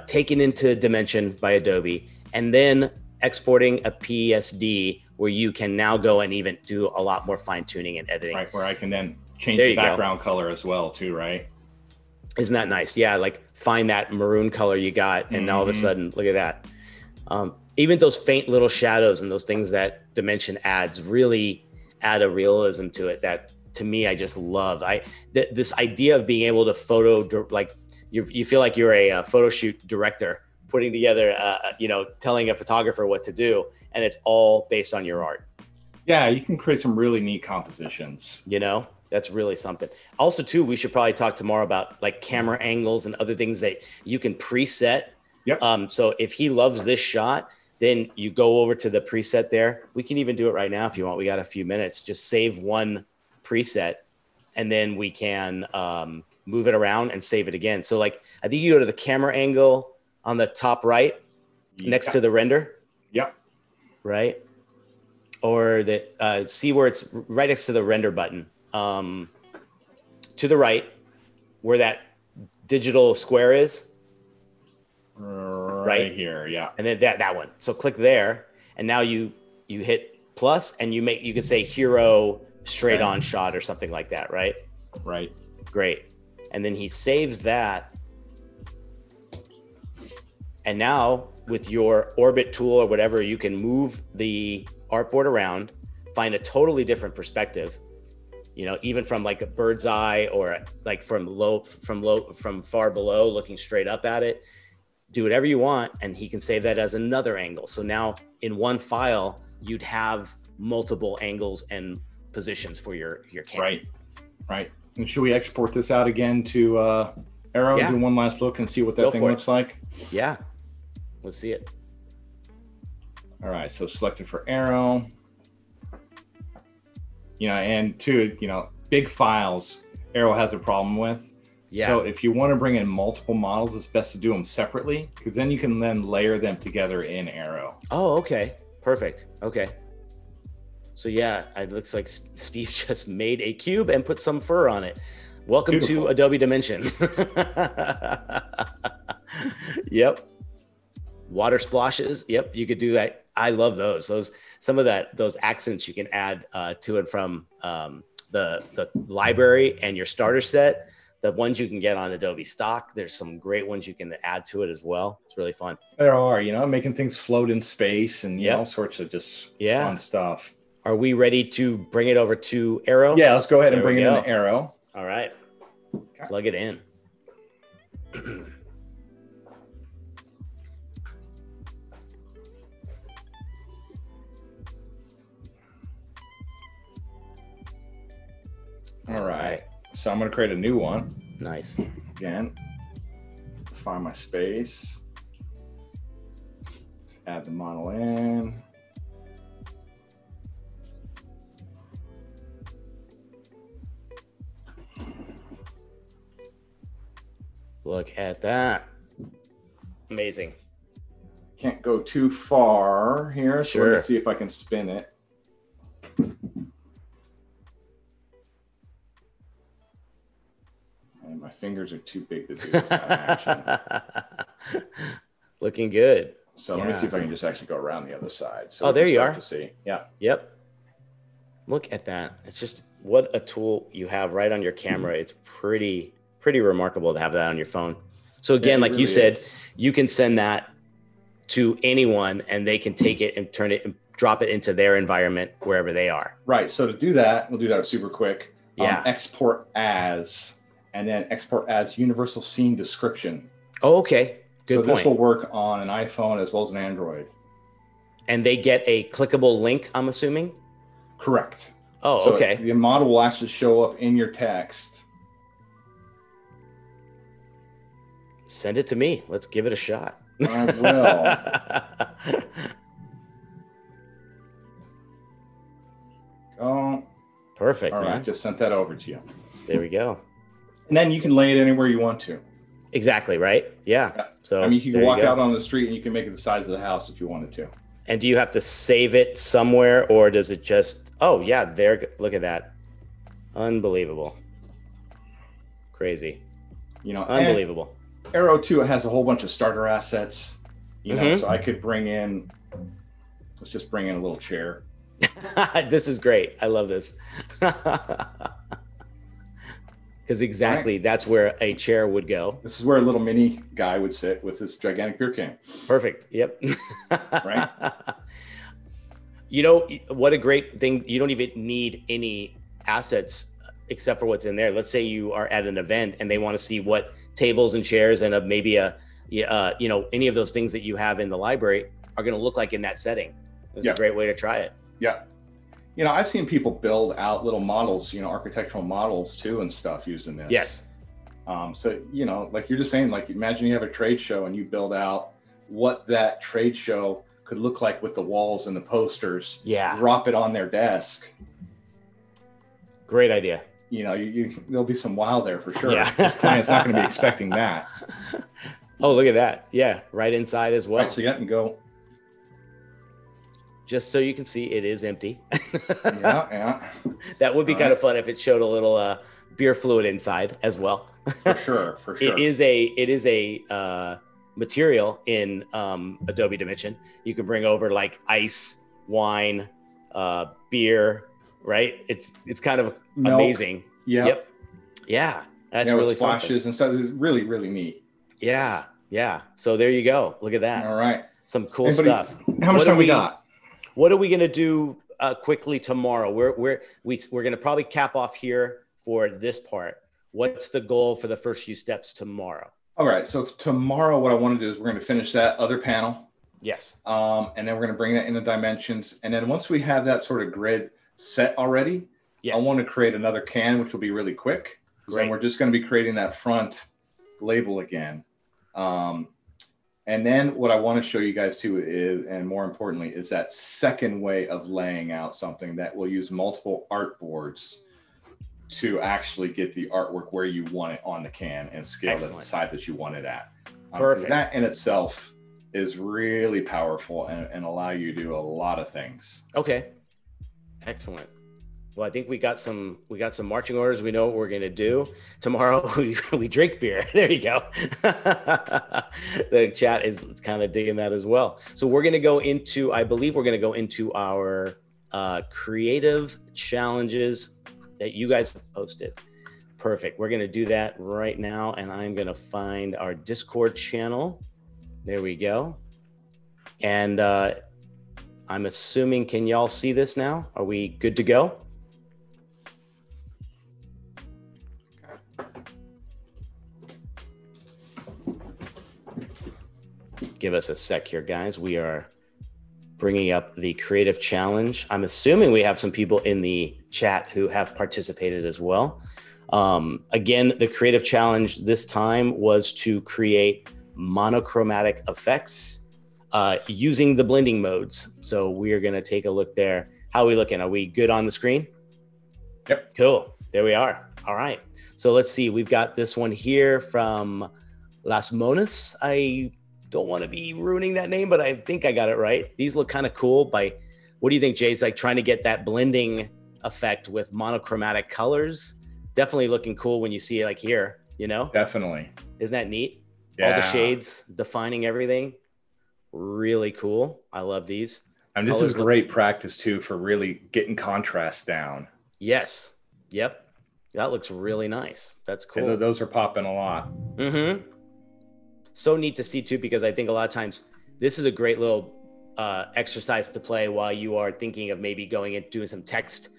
taken into Dimension by Adobe, and then exporting a PSD where you can now go and even do a lot more fine tuning and editing. Right, where I can then change the background color as well too, right? Isn't that nice? Yeah, like find that maroon color you got, and all of a sudden, look at that. Even those faint little shadows and those things that Dimension adds really add a realism to it that, to me, I just love. This idea of being able to you feel like you're a photo shoot director putting together, telling a photographer what to do, and it's all based on your art. Yeah, you can create some really neat compositions. That's really something. Also, too, we should probably talk tomorrow about like camera angles and other things that you can preset. Yep. So if he loves this shot, then you go over to the preset there. We can even do it right now if you want. We got a few minutes. Just save one preset, and then we can move it around and save it again. So like, I think you go to the camera angle on the top right, next to the render. Yep. Right. Or see where it's right next to the render button. To the right, where that digital square is. Right here, yeah. And then that one. So click there, and now you hit plus, and you can say hero straight on shot or something like that, right? Right. Great. And then he saves that, And now with your orbit tool or whatever, you can move the artboard around, find a totally different perspective, you know, even from like a bird's eye or like from far below, looking straight up at it. Do whatever you want, and he can save that as another angle. So now in one file, you'd have multiple angles and positions for your camera. Right. And should we export this out again to Aero? Yeah. Do one last look and see what that thing looks like? Yeah, let's see it. All right, so selected for Aero. You know, and two, you know, big files, Aero has a problem with. Yeah. So if you want to bring in multiple models, it's best to do them separately, because then you can then layer them together in Aero. Oh, okay. Perfect. Okay. So yeah, it looks like Steve just made a cube and put some fur on it. Welcome to Adobe Dimension. Yep. Water splashes. Yep. You could do that. I love those. Those accents you can add to and from the library and your starter set. The ones you can get on Adobe stock. There's some great ones you can add to it as well. It's really fun. There are, you know, making things float in space and all sorts of just fun stuff. Are we ready to bring it over to Aero? Yeah, let's go ahead and bring it into Aero. All right. Okay. Plug it in. All right. So I'm going to create a new one. Nice. Again, find my space. Let's add the model in. Look at that. Amazing. Can't go too far here. So let me see if I can spin it. And my fingers are too big to do this kind of action. Looking good. So let me see if I can just actually go around the other side. So there you are. To see. Yeah. Yep. Look at that. It's just what a tool you have right on your camera. It's pretty remarkable to have that on your phone. So again, like you said, you can send that to anyone and they can take it and turn it and drop it into their environment wherever they are. Right. So to do that, we'll do that super quick. Yeah. Export as, and then export as universal scene description. Oh, okay. Good point. So this will work on an iPhone as well as an Android. And they get a clickable link, I'm assuming? Correct. Oh, so okay. The model will actually show up in your text. Send it to me. Let's give it a shot. I will. Go. Perfect. All right, just sent that over to you. There we go. And then you can lay it anywhere you want to. Exactly, right? Yeah. So I mean, you can walk out on the street and you can make it the size of the house if you wanted to. And do you have to save it somewhere, or does it just, oh yeah, there, look at that. Unbelievable. Crazy. You know, unbelievable. Aero 2 has a whole bunch of starter assets, you know, so I could bring in, let's just bring in a little chair. This is great. I love this. Because exactly that's where a chair would go. This is where a little mini guy would sit with his gigantic beer can. Perfect. Yep. Right. You know, what a great thing. You don't even need any assets except for what's in there. Let's say you are at an event and they want to see what tables and chairs and maybe you know, any of those things that you have in the library are going to look like in that setting. It's a great way to try it. Yeah. You know, I've seen people build out little models, you know, architectural models too and stuff using this. Yes. So, you know, like you're just saying, like, imagine you have a trade show and you build out what that trade show could look like with the walls and the posters. Yeah. Drop it on their desk. Great idea. You know, there'll be some wow there for sure. Yeah. This client's not going to be expecting that. Oh, look at that. Yeah. Right inside as well. Right, so you can go. Just so you can see, it is empty. Yeah. That would be kind of fun if it showed a little beer fluid inside as well. For sure. It is a material in Adobe Dimension. You can bring over like ice, wine, beer, right? It's kind of milk. Amazing. Yeah. Yep. Yeah. That's really splashes something. and stuff. It's really, really neat. Yeah. Yeah. So there you go. Look at that. All right. Some cool Anybody, stuff. how much time we got? What are we going to do quickly tomorrow? We're going to probably cap off here for this part. What's the goal for the first few steps tomorrow? All right. So tomorrow, what I want to do is we're going to finish that other panel. Yes. And then we're going to bring that into dimensions. And then once we have that sort of grid set already, yes, I want to create another can, which will be really quick. Then we're just going to be creating that front label again. And then what I want to show you guys too is, and more importantly, is that second way of laying out something that will use multiple artboards to actually get the artwork where you want it on the can and scale it to the size that you want it at. Perfect. That in itself is really powerful and allow you to do a lot of things. Okay. Excellent. Well, I think we got some marching orders. We know what we're going to do tomorrow. We drink beer. There you go. The chat is kind of digging that as well. So we're going to go into, I believe we're going to go into our creative challenges that you guys have posted. Perfect. We're going to do that right now. And I'm going to find our Discord channel. There we go. And I'm assuming, can y'all see this now? Are we good to go? Give us a sec here, guys. We are bringing up the creative challenge. I'm assuming we have some people in the chat who have participated as well. Again, the creative challenge this time was to create monochromatic effects using the blending modes. So we are going to take a look there. How are we looking? Are we good on the screen? Yep. Cool. There we are. All right. So let's see. We've got this one here from Las Monas. I don't want to be ruining that name, but I think I got it right. These look kind of cool. What do you think, Jay? It's like trying to get that blending effect with monochromatic colors. Definitely looking cool when you see it like here, you know? Definitely. Isn't that neat? Yeah. All the shades defining everything. Really cool. I love these. And this is great practice too for really getting contrast down. Yes. Yep. That looks really nice. That's cool. Yeah, those are popping a lot. Mm-hmm. So neat to see too, because I think a lot of times this is a great little exercise to play while you are thinking of maybe going and doing some text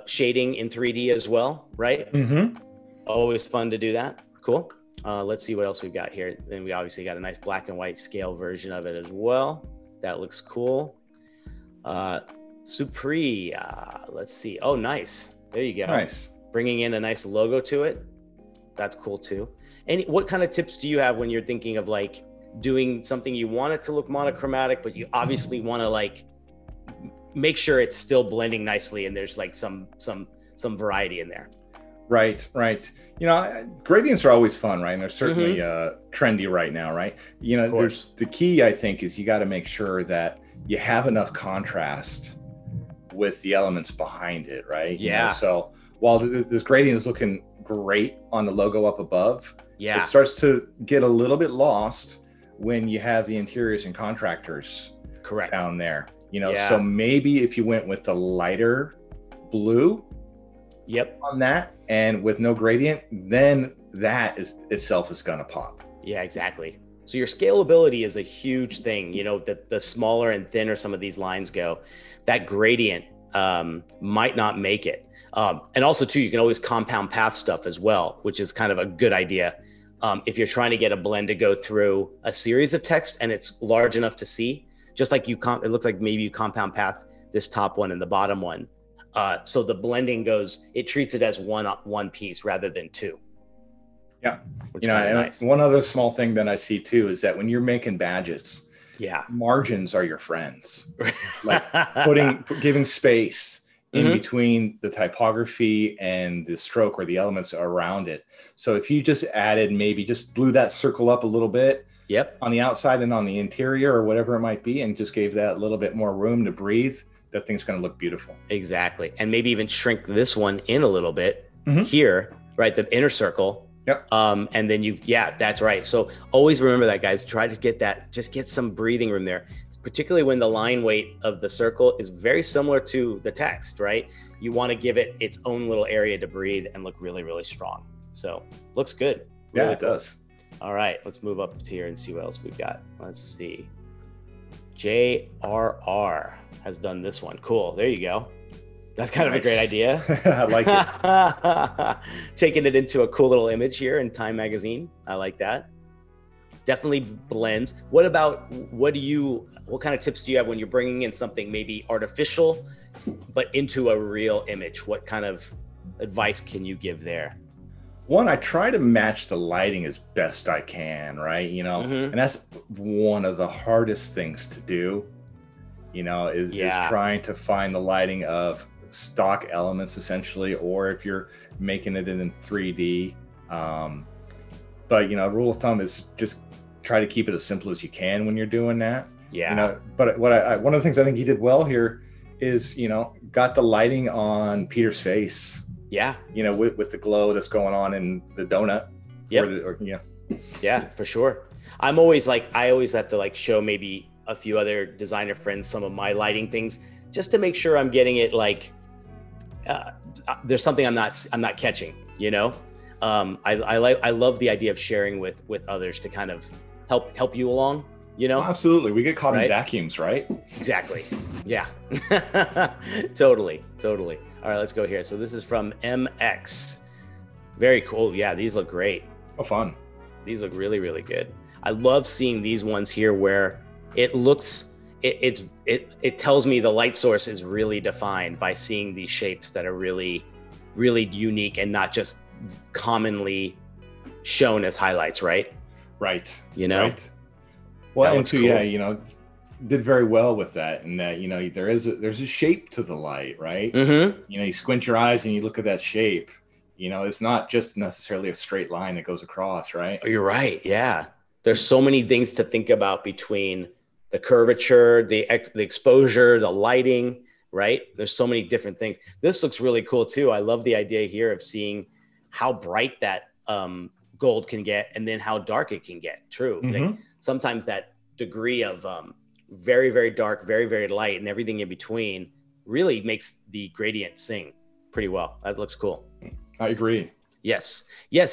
shading in 3D as well, right? Mm-hmm. Always fun to do that. Cool. Let's see what else we've got here. Then we obviously got a nice black and white scale version of it as well. That looks cool. Supri, let's see. Oh, nice. There you go. Nice. Bringing in a nice logo to it. That's cool too. What kind of tips do you have when you're thinking of like doing something you want it to look monochromatic, but you obviously want to like make sure it's still blending nicely and there's like some variety in there? Right. You know, gradients are always fun, right? And they're certainly trendy right now, right? You know, there's the key, I think, is you got to make sure that you have enough contrast with the elements behind it, right? Yeah. You know, so while this gradient is looking great on the logo up above, yeah, it starts to get a little bit lost when you have the interiors and contractors down there. You know, so maybe if you went with the lighter blue on that and with no gradient, then that itself is going to pop. Yeah, exactly. So your scalability is a huge thing. You know, the smaller and thinner some of these lines go, that gradient might not make it. And also too, you can always compound path stuff as well, which is kind of a good idea. If you're trying to get a blend to go through a series of text and it's large enough to see, just like it looks like maybe you compound path this top one and the bottom one. So the blending it treats it as one piece rather than two. Yeah. You know, and nice. One other small thing that I see too is that when you're making badges, margins are your friends. Like giving space in between the typography and the stroke or the elements around it. So if you just maybe just blew that circle up a little bit on the outside and on the interior or whatever it might be, and just gave that a little bit more room to breathe, that thing's going to look beautiful. Exactly. And maybe even shrink this one in a little bit here, right? The inner circle. Yep. And then that's right. So always remember that, guys. Try to get that, just get some breathing room there, particularly when the line weight of the circle is very similar to the text, right? You want to give it its own little area to breathe and look really, really strong. So looks good. Really cool. It does. All right, let's move up to here and see what else we've got. Let's see. JRR has done this one. Cool. There you go. That's kind of a great idea. I like it. Taking it into a cool little image here in Time Magazine. I like that. Definitely blends. What kind of tips do you have when you're bringing in something maybe artificial, but into a real image? What kind of advice can you give there? One, I try to match the lighting as best I can, right? And that's one of the hardest things to do, is trying to find the lighting of stock elements essentially, or if you're making it in 3D. But, rule of thumb is just try to keep it as simple as you can when you're doing that. Yeah. But one of the things I think he did well here is, got the lighting on Peter's face. Yeah. With the glow that's going on in the donut. Yep. Yeah, for sure. I always have to show maybe a few other designer friends some of my lighting things just to make sure I'm getting it there's something I'm not catching, I love the idea of sharing with others to kind of help you along, Absolutely. We get caught in vacuums, right? Exactly. Yeah. Totally. All right, let's go here. So this is from MX. Very cool. Yeah, these look great. Oh, fun. These look really, really good. I love seeing these ones here where it looks, it tells me the light source is really defined by seeing these shapes that are really, really unique and not just commonly shown as highlights, right? Right. Right. Well, and cool. Did very well with that, and that there's a shape to the light, right? You squint your eyes and you look at that shape. It's not just necessarily a straight line that goes across, right? You're right. Yeah, there's so many things to think about between the curvature, the exposure, the lighting, right? There's so many different things. This looks really cool too. I love the idea here of seeing how bright that gold can get and then how dark it can get. True. Sometimes that degree of very, very dark, very, very light, and everything in between really makes the gradient sing pretty well. That looks cool. I agree. Yes.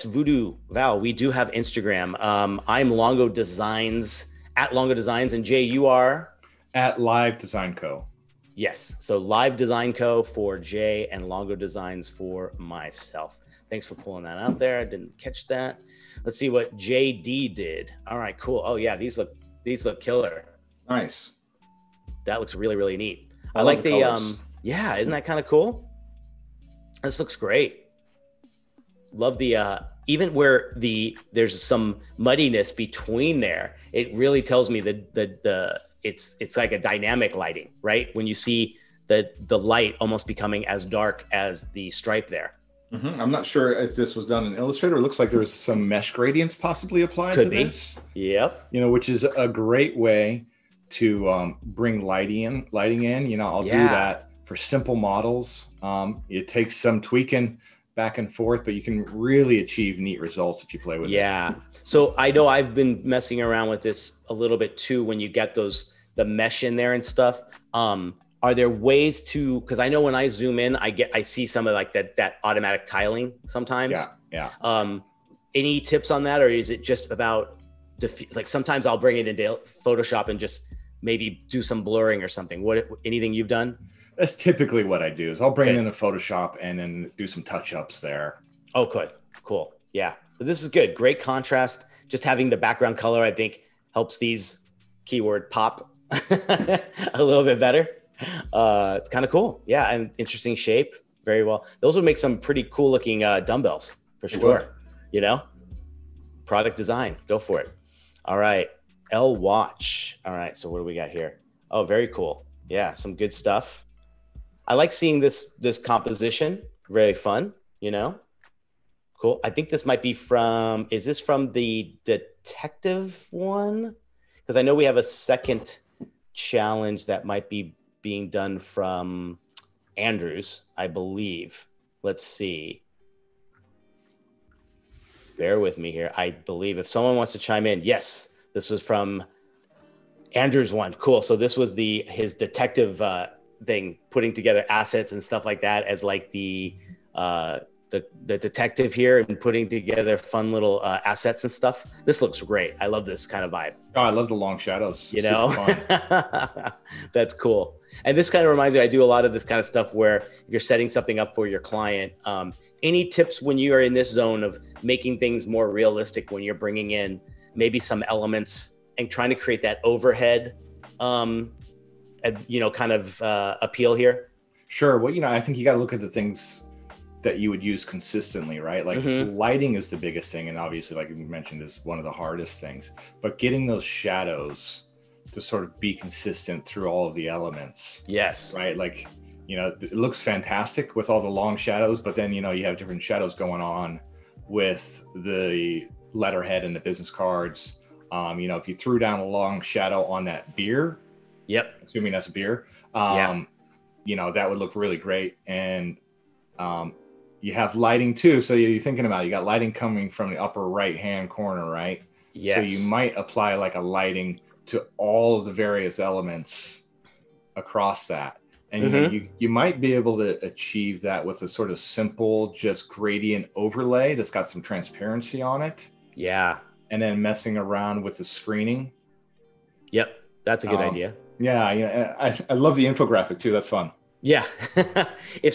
Voodoo Val, we do have Instagram. I'm Longo Designs at Longo Designs, and Jay, you are at Live Design Co. Yes. So Live Design Co. for Jay and Longo Designs for myself. Thanks for pulling that out there. I didn't catch that. Let's see what JD did. All right, cool. Oh yeah, these look killer. Nice. That looks really, really neat. I like the yeah, isn't that kind of cool? This looks great. Love the even where there's some muddiness between there. It really tells me that it's like a dynamic lighting, right? When you see the light almost becoming as dark as the stripe there. I'm not sure if this was done in Illustrator. It looks like there's some mesh gradients possibly applied to this. Yep. Which is a great way to bring lighting in. I'll do that for simple models. It takes some tweaking back and forth, but you can really achieve neat results if you play with it. Yeah. So I know I've been messing around with this a little bit too when you get the mesh in there and stuff. Are there ways to, because I know when I zoom in, I see some of that automatic tiling sometimes. Yeah. Any tips on that, or is it just about sometimes I'll bring it into Photoshop and just maybe do some blurring or something? Anything you've done? That's typically what I do is I'll bring it into Photoshop and then do some touch-ups there. Oh, good. Cool. Yeah. But this is good. Great contrast. Just having the background color, I think, helps these keyword pop a little bit better. It's kind of cool. Yeah. And interesting shape. Very well. Those would make some pretty cool looking dumbbells for sure. Product design. Go for it. All right. L Watch. All right. So what do we got here? Oh, very cool. Yeah. Some good stuff. I like seeing this composition. Very fun, Cool. I think this might be is this from the detective one? Because I know we have a second challenge that might be being done from Andrews, I believe. Let's see. Bear with me here. I believe if someone wants to chime in, yes, this was from Andrews one. Cool. So this was his detective thing, putting together assets and stuff like that as the the detective here and putting together fun little assets and stuff. This looks great. I love this kind of vibe. Oh, I love the long shadows. You Super know, fun. that's cool. And this kind of reminds me, I do a lot of this kind of stuff where if you're setting something up for your client, any tips when you are in this zone of making things more realistic, when you're bringing in maybe some elements and trying to create that overhead, kind of appeal here? Sure. Well, I think you got to look at the things that you would use consistently, right? Like lighting is the biggest thing. And obviously, like you mentioned, is one of the hardest things, but getting those shadows to sort of be consistent through all of the elements. Yes. Right. Like, it looks fantastic with all the long shadows, but then, you have different shadows going on with the letterhead and the business cards. If you threw down a long shadow on that beer, yep, assuming that's a beer, that would look really great. And, you have lighting too. So you're thinking about, you got lighting coming from the upper right-hand corner, right? Yes. So you might apply like a lighting to all of the various elements across that. And you might be able to achieve that with a sort of simple, just gradient overlay that's got some transparency on it. Yeah. And then messing around with the screening. Yep. That's a good idea. Yeah. I love the infographic too. That's fun. Yeah. if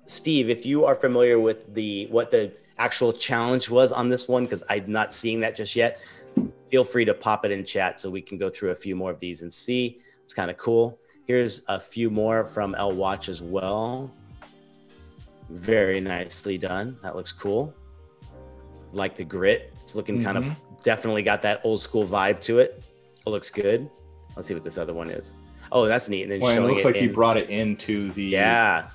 Steve, if you are familiar with what the actual challenge was on this one, because I'm not seeing that just yet, feel free to pop it in chat so we can go through a few more of these and see. It's kind of cool. Here's a few more from L Watch as well. Very nicely done. That looks cool. Like the grit. It's looking kind of definitely got that old school vibe to it. It looks good. Let's see what this other one is. Oh, that's neat. And then it looks like he brought it into the. Yeah.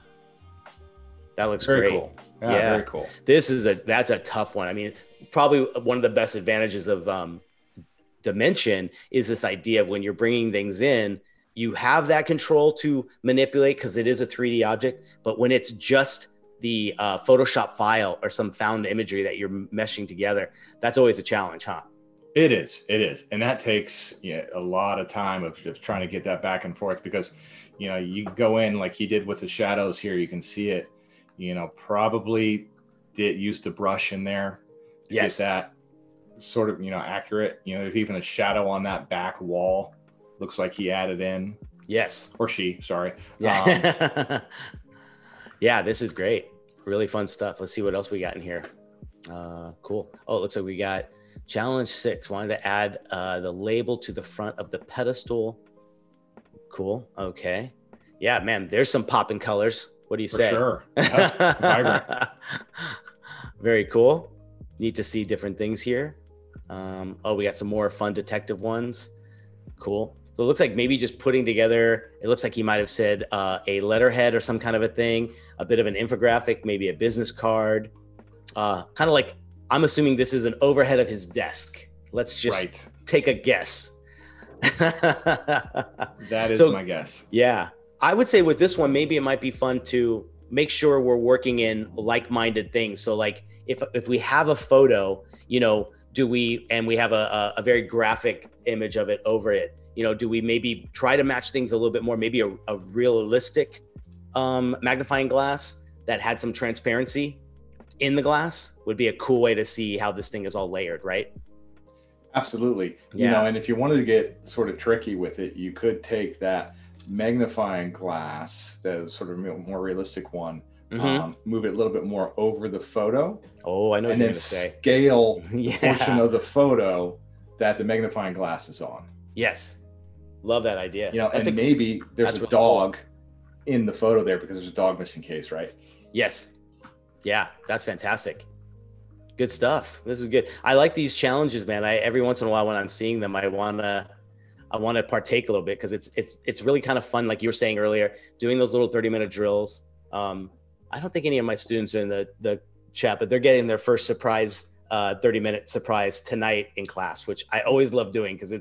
That looks very great. Cool. Yeah, very cool. That's a tough one. I mean, probably one of the best advantages of Dimension is this idea of when you're bringing things in, you have that control to manipulate because it is a 3D object. But when it's just the Photoshop file or some found imagery that you're meshing together, that's always a challenge, huh? It is. And that takes a lot of time of just trying to get that back and forth because, you go in like he did with the shadows here, you can see it, probably use the brush in there to get that sort of, accurate. There's even a shadow on that back wall. Looks like he added in. Yes. Or she, sorry. Yeah. Yeah, this is great. Really fun stuff. Let's see what else we got in here. Cool. Oh, it looks like we got Challenge 6. Wanted to add the label to the front of the pedestal. Cool. Okay. Yeah, man, there's some popping colors. What do you say? For sure. Yep. Vibrant. Very cool. Need to see different things here. We got some more fun detective ones. Cool. So it looks like maybe just putting together, it looks like he might have said a letterhead or some kind of a thing, a bit of an infographic, maybe a business card, kind of like, I'm assuming this is an overhead of his desk. Let's just take a guess. That is my guess. Yeah. I would say with this one, maybe it might be fun to make sure we're working in like-minded things. So like if we have a photo, and we have a very graphic image of it over it, do we maybe try to match things a little bit more, maybe a realistic magnifying glass that had some transparency in the glass would be a cool way to see how this thing is all layered, right? Absolutely. Yeah. And if you wanted to get sort of tricky with it, you could take that magnifying glass, that is sort of more realistic one, move it a little bit more over the photo. Oh, I know what you're going to say. Scale the portion of the photo that the magnifying glass is on. Yes. Love that idea. and maybe there's a dog in the photo there because there's a dog missing case, right? Yes. Yeah, that's fantastic. Good stuff. This is good. I like these challenges, man. Every once in a while when I'm seeing them, I want to partake a little bit because it's really kind of fun. Like you were saying earlier, doing those little 30-minute drills. I don't think any of my students are in the chat, but they're getting their first surprise 30-minute surprise tonight in class, which I always love doing because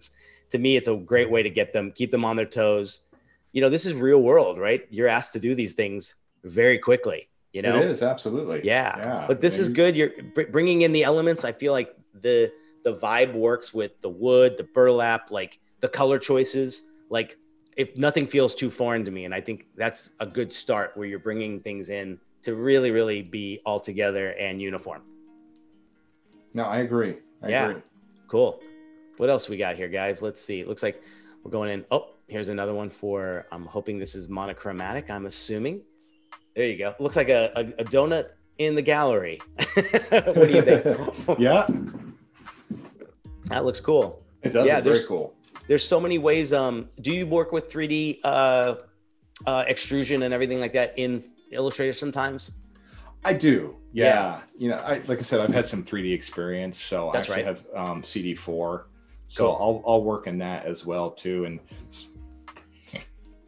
to me, it's a great way to keep them on their toes. This is real world, right? You're asked to do these things very quickly. It is, absolutely. Yeah. But this is good. You're bringing in the elements. I feel like the vibe works with the wood, the burlap, like the color choices. Like if nothing feels too foreign to me. And I think that's a good start where you're bringing things in to really, really be all together and uniform. No, I agree. I agree. Cool. What else we got here, guys? Let's see. It looks like we're going in. Oh, here's another one for, I'm hoping this is monochromatic, I'm assuming. There you go. Looks like a donut in the gallery. What do you think? Yeah. That looks cool. It does. Yeah, very cool. There's so many ways. Do you work with 3D extrusion and everything like that in Illustrator sometimes? I do. Yeah. You know, like I said, I've had some 3D experience, so I actually have CD4. So cool. I'll work in that as well too. And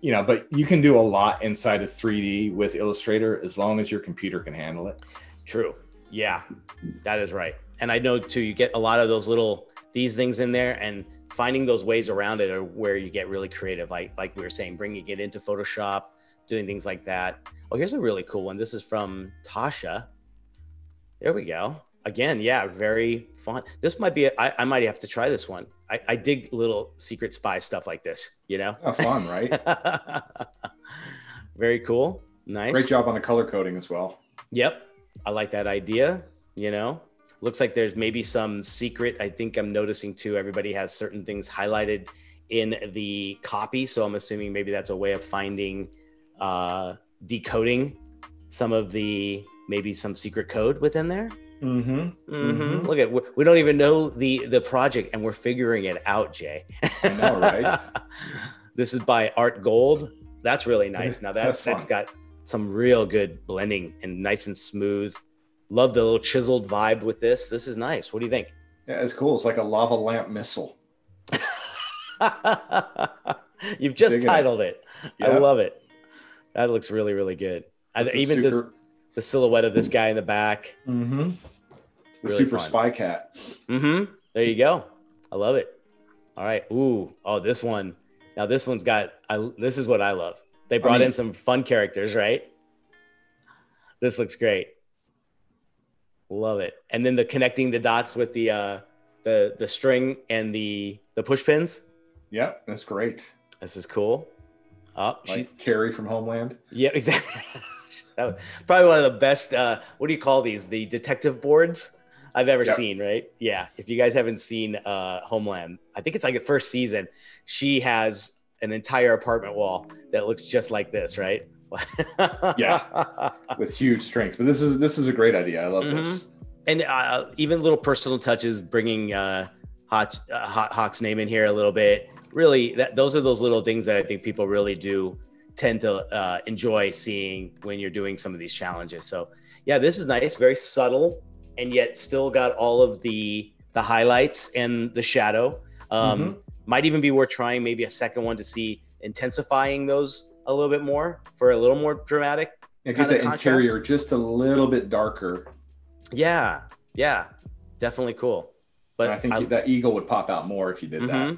you know, but you can do a lot inside of 3D with Illustrator as long as your computer can handle it. True. Yeah, that is right. And I know too, you get a lot of those these things in there, and finding those ways around it are where you get really creative. Like we were saying, bringing it into Photoshop, doing things like that. Oh, here's a really cool one. This is from Tasha. There we go. Again, yeah, very fun. This might be, I might have to try this one. I dig little secret spy stuff like this, you know? Oh, fun, right? Very cool. Nice. Great job on the color coding as well. Yep. I like that idea, you know? Looks like there's maybe some secret. I think I'm noticing too, everybody has certain things highlighted in the copy. So I'm assuming maybe that's a way of finding, decoding some of maybe some secret code within there. Look at, we don't even know the project and we're figuring it out, Jay. I know, right? This is by Art Gold. That's really nice. Now that's got some real good blending and nice and smooth. Love the little chiseled vibe with this. This is nice. What do you think? Yeah, it's cool. It's like a lava lamp missile. You've just titled it. Yep. I love it. That looks really, really good. Even the silhouette of this guy in the back. The really super fun. spy cat. There you go. I love it. All right. Ooh. Oh, this one. Now this one's got, this is what I love. They brought in some fun characters, right? This looks great. Love it. And then the connecting the dots with the string and the push pins. Yep, that's great. This is cool. Oh, like Carrie from Homeland. Yeah, exactly. Probably one of the best. What do you call these? The detective boards I've ever seen, right? Yeah. If you guys haven't seen Homeland, I think it's like the first season. She has an entire apartment wall that looks just like this, right? Yeah, with huge strengths. But this is a great idea. I love this. And even little personal touches, bringing Hawk's name in here a little bit. Really, those are those little things that I think people really do tend to enjoy seeing when you're doing some of these challenges. So yeah, this is nice, very subtle, and yet still got all of the highlights and the shadow. Might even be worth trying maybe a second one to see intensifying those a little bit more for a little more dramatic. Yeah, get the interior just a little bit darker. Yeah, definitely cool. But and I think that eagle would pop out more if you did that.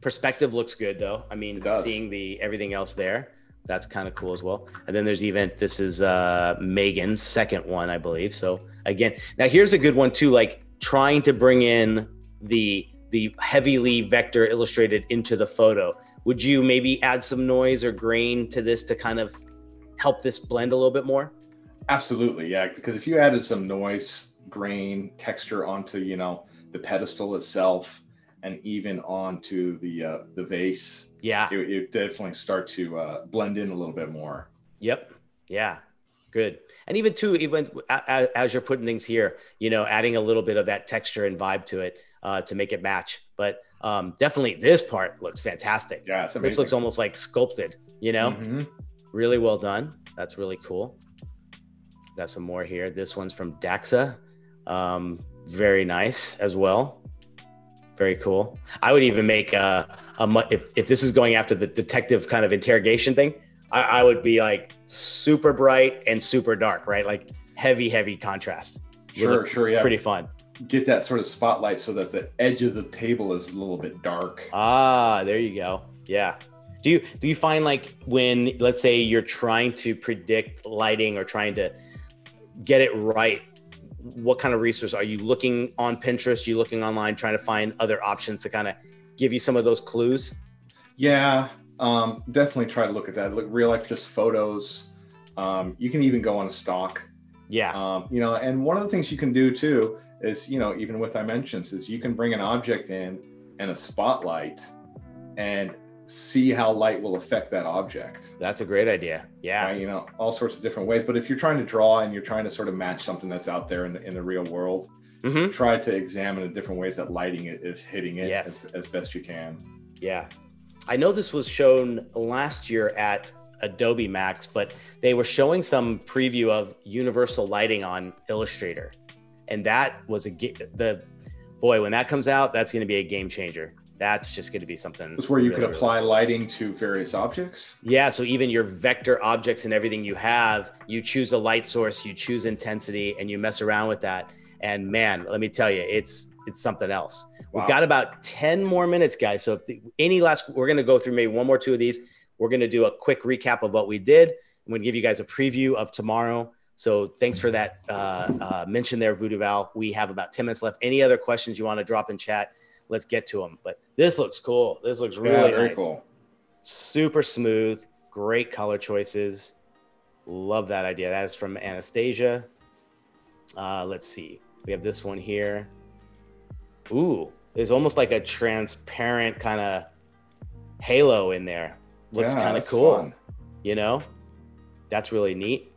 Perspective looks good though. I mean, seeing everything else there, that's kind of cool as well. And then there's this is Megan's second one, I believe. So again, now here's a good one too, like trying to bring in the heavily vector illustrated into the photo. Would you maybe add some noise or grain to this to kind of help this blend a little bit more? Absolutely, yeah. Because if you added some noise, grain, texture onto, the pedestal itself, and even onto the vase, it definitely start to blend in a little bit more. Yep. Yeah. Good. And even as you're putting things here, adding a little bit of that texture and vibe to it to make it match. But definitely this part looks fantastic. Yeah, it's amazing. This looks almost like sculpted, Really well done. That's really cool. Got some more here. This one's from Daxa. Very nice as well. Very cool. I would even make if this is going after the detective kind of interrogation thing, I would be like super bright and super dark, right? Like heavy contrast. Sure, yeah. Pretty fun. Get that sort of spotlight so that the edge of the table is a little bit dark. There you go. Yeah. Do you find like when, let's say you're trying to predict lighting or trying to get it right, what kind of resource are you looking on Pinterest? You looking online, trying to find other options to kind of give you some of those clues? Yeah, definitely try to look at that. Look, real life, just photos, You can even go on a stock. Yeah. You know, and one of the things you can do too is, you know, even with dimensions, is you can bring an object in and a spotlight and see how light will affect that object. That's a great idea. Yeah. Right? You know, all sorts of different ways. But if you're trying to draw and you're trying to sort of match something that's out there in the real world, try to examine the different ways that lighting is hitting it as best you can. Yeah. I know this was shown last year at Adobe Max, but they were showing some preview of universal lighting on Illustrator. And that was boy, when that comes out, that's going to be a game changer. That's just going to be something. It's where you could apply lighting to various objects. Yeah. So even your vector objects and everything you have, you choose a light source, you choose intensity, and you mess around with that. And man, let me tell you, it's something else. Wow. We've got about 10 more minutes, guys. So if we're going to go through maybe one more, two of these. We're going to do a quick recap of what we did. I'm going to give you guys a preview of tomorrow. So thanks for that mention there, Voodoo Val. We have about 10 minutes left. Any other questions you want to drop in chat? Let's get to them. But this looks cool. This looks really nice. Cool. Super smooth. Great color choices. Love that idea. That is from Anastasia. Let's see. We have this one here. Ooh, there's almost like a transparent kind of halo in there. Looks kind of cool. Fun. You know, that's really neat.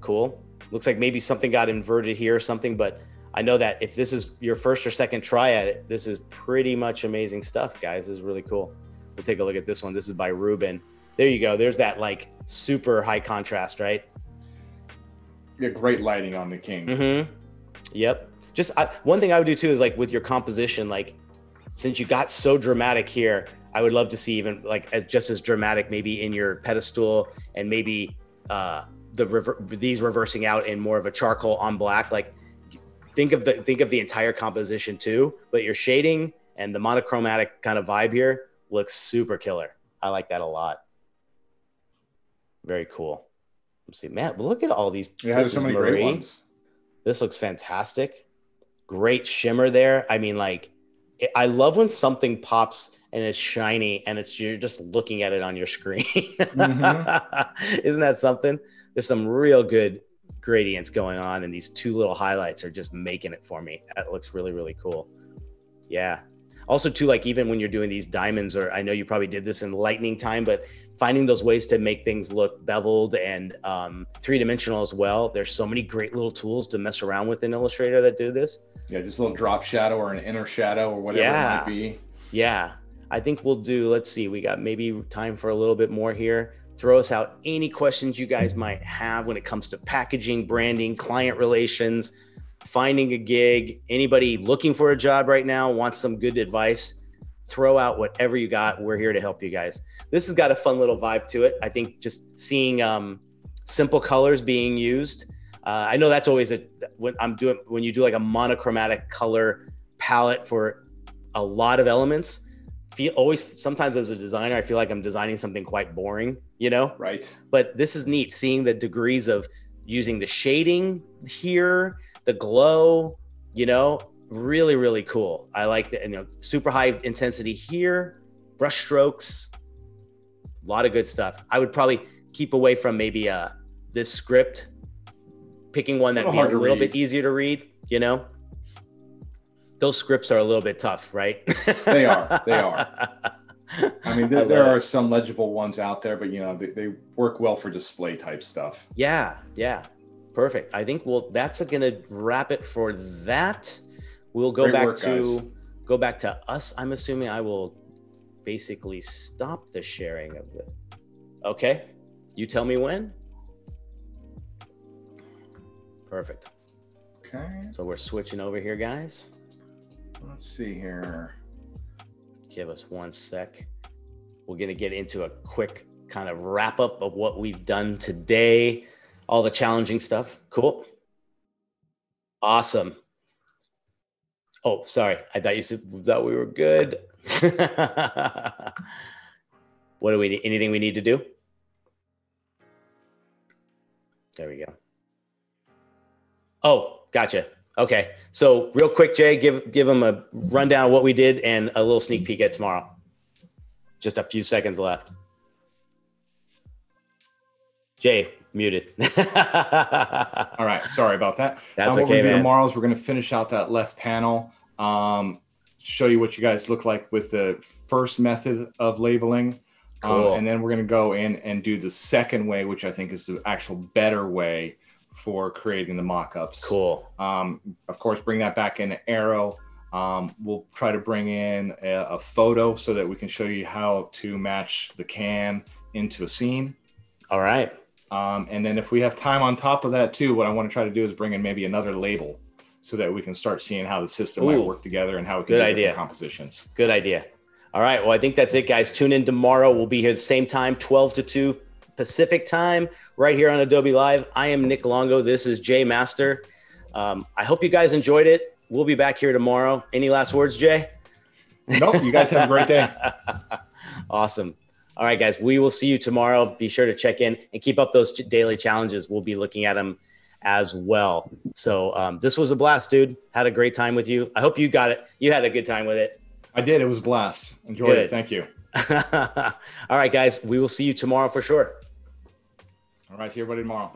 Cool. Looks like maybe something got inverted here or something, but I know that if this is your first or second try at it, this is pretty much amazing stuff, guys. This is really cool. We'll take a look at this one. This is by Ruben. There you go. There's that like super high contrast, right? Yeah, great lighting on the king. Yep. Just one thing I would do too is like with your composition, like since you got so dramatic here, I would love to see even like just as dramatic maybe in your pedestal and maybe these reversing out in more of a charcoal on black. Like think of the entire composition too, but your shading and the monochromatic kind of vibe here looks super killer. I like that a lot. Very cool. Let's see, man, look at all these. Yeah, there's so many great ones. This looks fantastic. Great shimmer there. I mean, like, I love when something pops and it's shiny and you're just looking at it on your screen. Isn't that something? There's some real good gradients going on, and these two little highlights are just making it for me. That looks really, really cool. Yeah. Also too, like even when you're doing these diamonds, or I know you probably did this in lightning time, but finding those ways to make things look beveled and three-dimensional as well. There's so many great little tools to mess around with in Illustrator that do this. Yeah, just a little drop shadow or an inner shadow or whatever it might be. Yeah, I think we'll do, let's see, we got maybe time for a little bit more here. Throw us out any questions you guys might have when it comes to packaging, branding, client relations, finding a gig. Anybody looking for a job right now, wants some good advice, throw out whatever you got. We're here to help you guys. This has got a fun little vibe to it. I think just seeing simple colors being used. I know that's always when you do like a monochromatic color palette for a lot of elements, sometimes as a designer, I feel like I'm designing something quite boring, you know? Right. But this is neat, seeing the degrees of using the shading here, the glow, you know, really, really cool. I like that, you know, super high intensity here, brush strokes, a lot of good stuff. I would probably keep away from maybe this script, picking one that'd be a little bit easier to read, you know? Those scripts are a little bit tough, right? They are. I mean, there are some legible ones out there, but you know, they work well for display type stuff. Yeah. Perfect. I think that's going to wrap it for that. We'll go back to us. I'm assuming I will basically stop the sharing of this. Okay. You tell me when. Perfect. Okay. So we're switching over here, guys. Let's see here. Give us one sec. We're going to get into a quick kind of wrap up of what we've done today. All the challenging stuff. Cool. Awesome. Oh, sorry. I thought you thought we were good. What do we need? Anything we need to do? There we go. Oh, gotcha. Okay. So real quick, Jay, give them a rundown of what we did and a little sneak peek at tomorrow. Just a few seconds left. Jay, Muted. All right, sorry about that. That's What we're okay, gonna do man. tomorrow is we're gonna finish out that left panel, show you what you guys look like with the first method of labeling. Cool. And then we're gonna go in and do the second way, which I think is the actual better way for creating the mock-ups. Cool. Of course, bring that back into Aero. We'll try to bring in a photo so that we can show you how to match the can into a scene. All right. And then if we have time on top of that too, what I want to try to do is bring in maybe another label so that we can start seeing how the system might work together and how we can do different compositions. Good idea. All right. Well, I think that's it, guys. Tune in tomorrow. We'll be here at the same time, 12 to 2 Pacific time, right here on Adobe Live. I am Nick Longo. This is Jay Master. I hope you guys enjoyed it. We'll be back here tomorrow. Any last words, Jay? Nope. You guys have a great day. Awesome. All right, guys, we will see you tomorrow. Be sure to check in and keep up those daily challenges. We'll be looking at them as well. So this was a blast, dude. Had a great time with you. I hope you got it. You had a good time with it. I did. It was a blast. Enjoyed it. Thank you. All right, guys, we will see you tomorrow for sure. All right. See everybody tomorrow.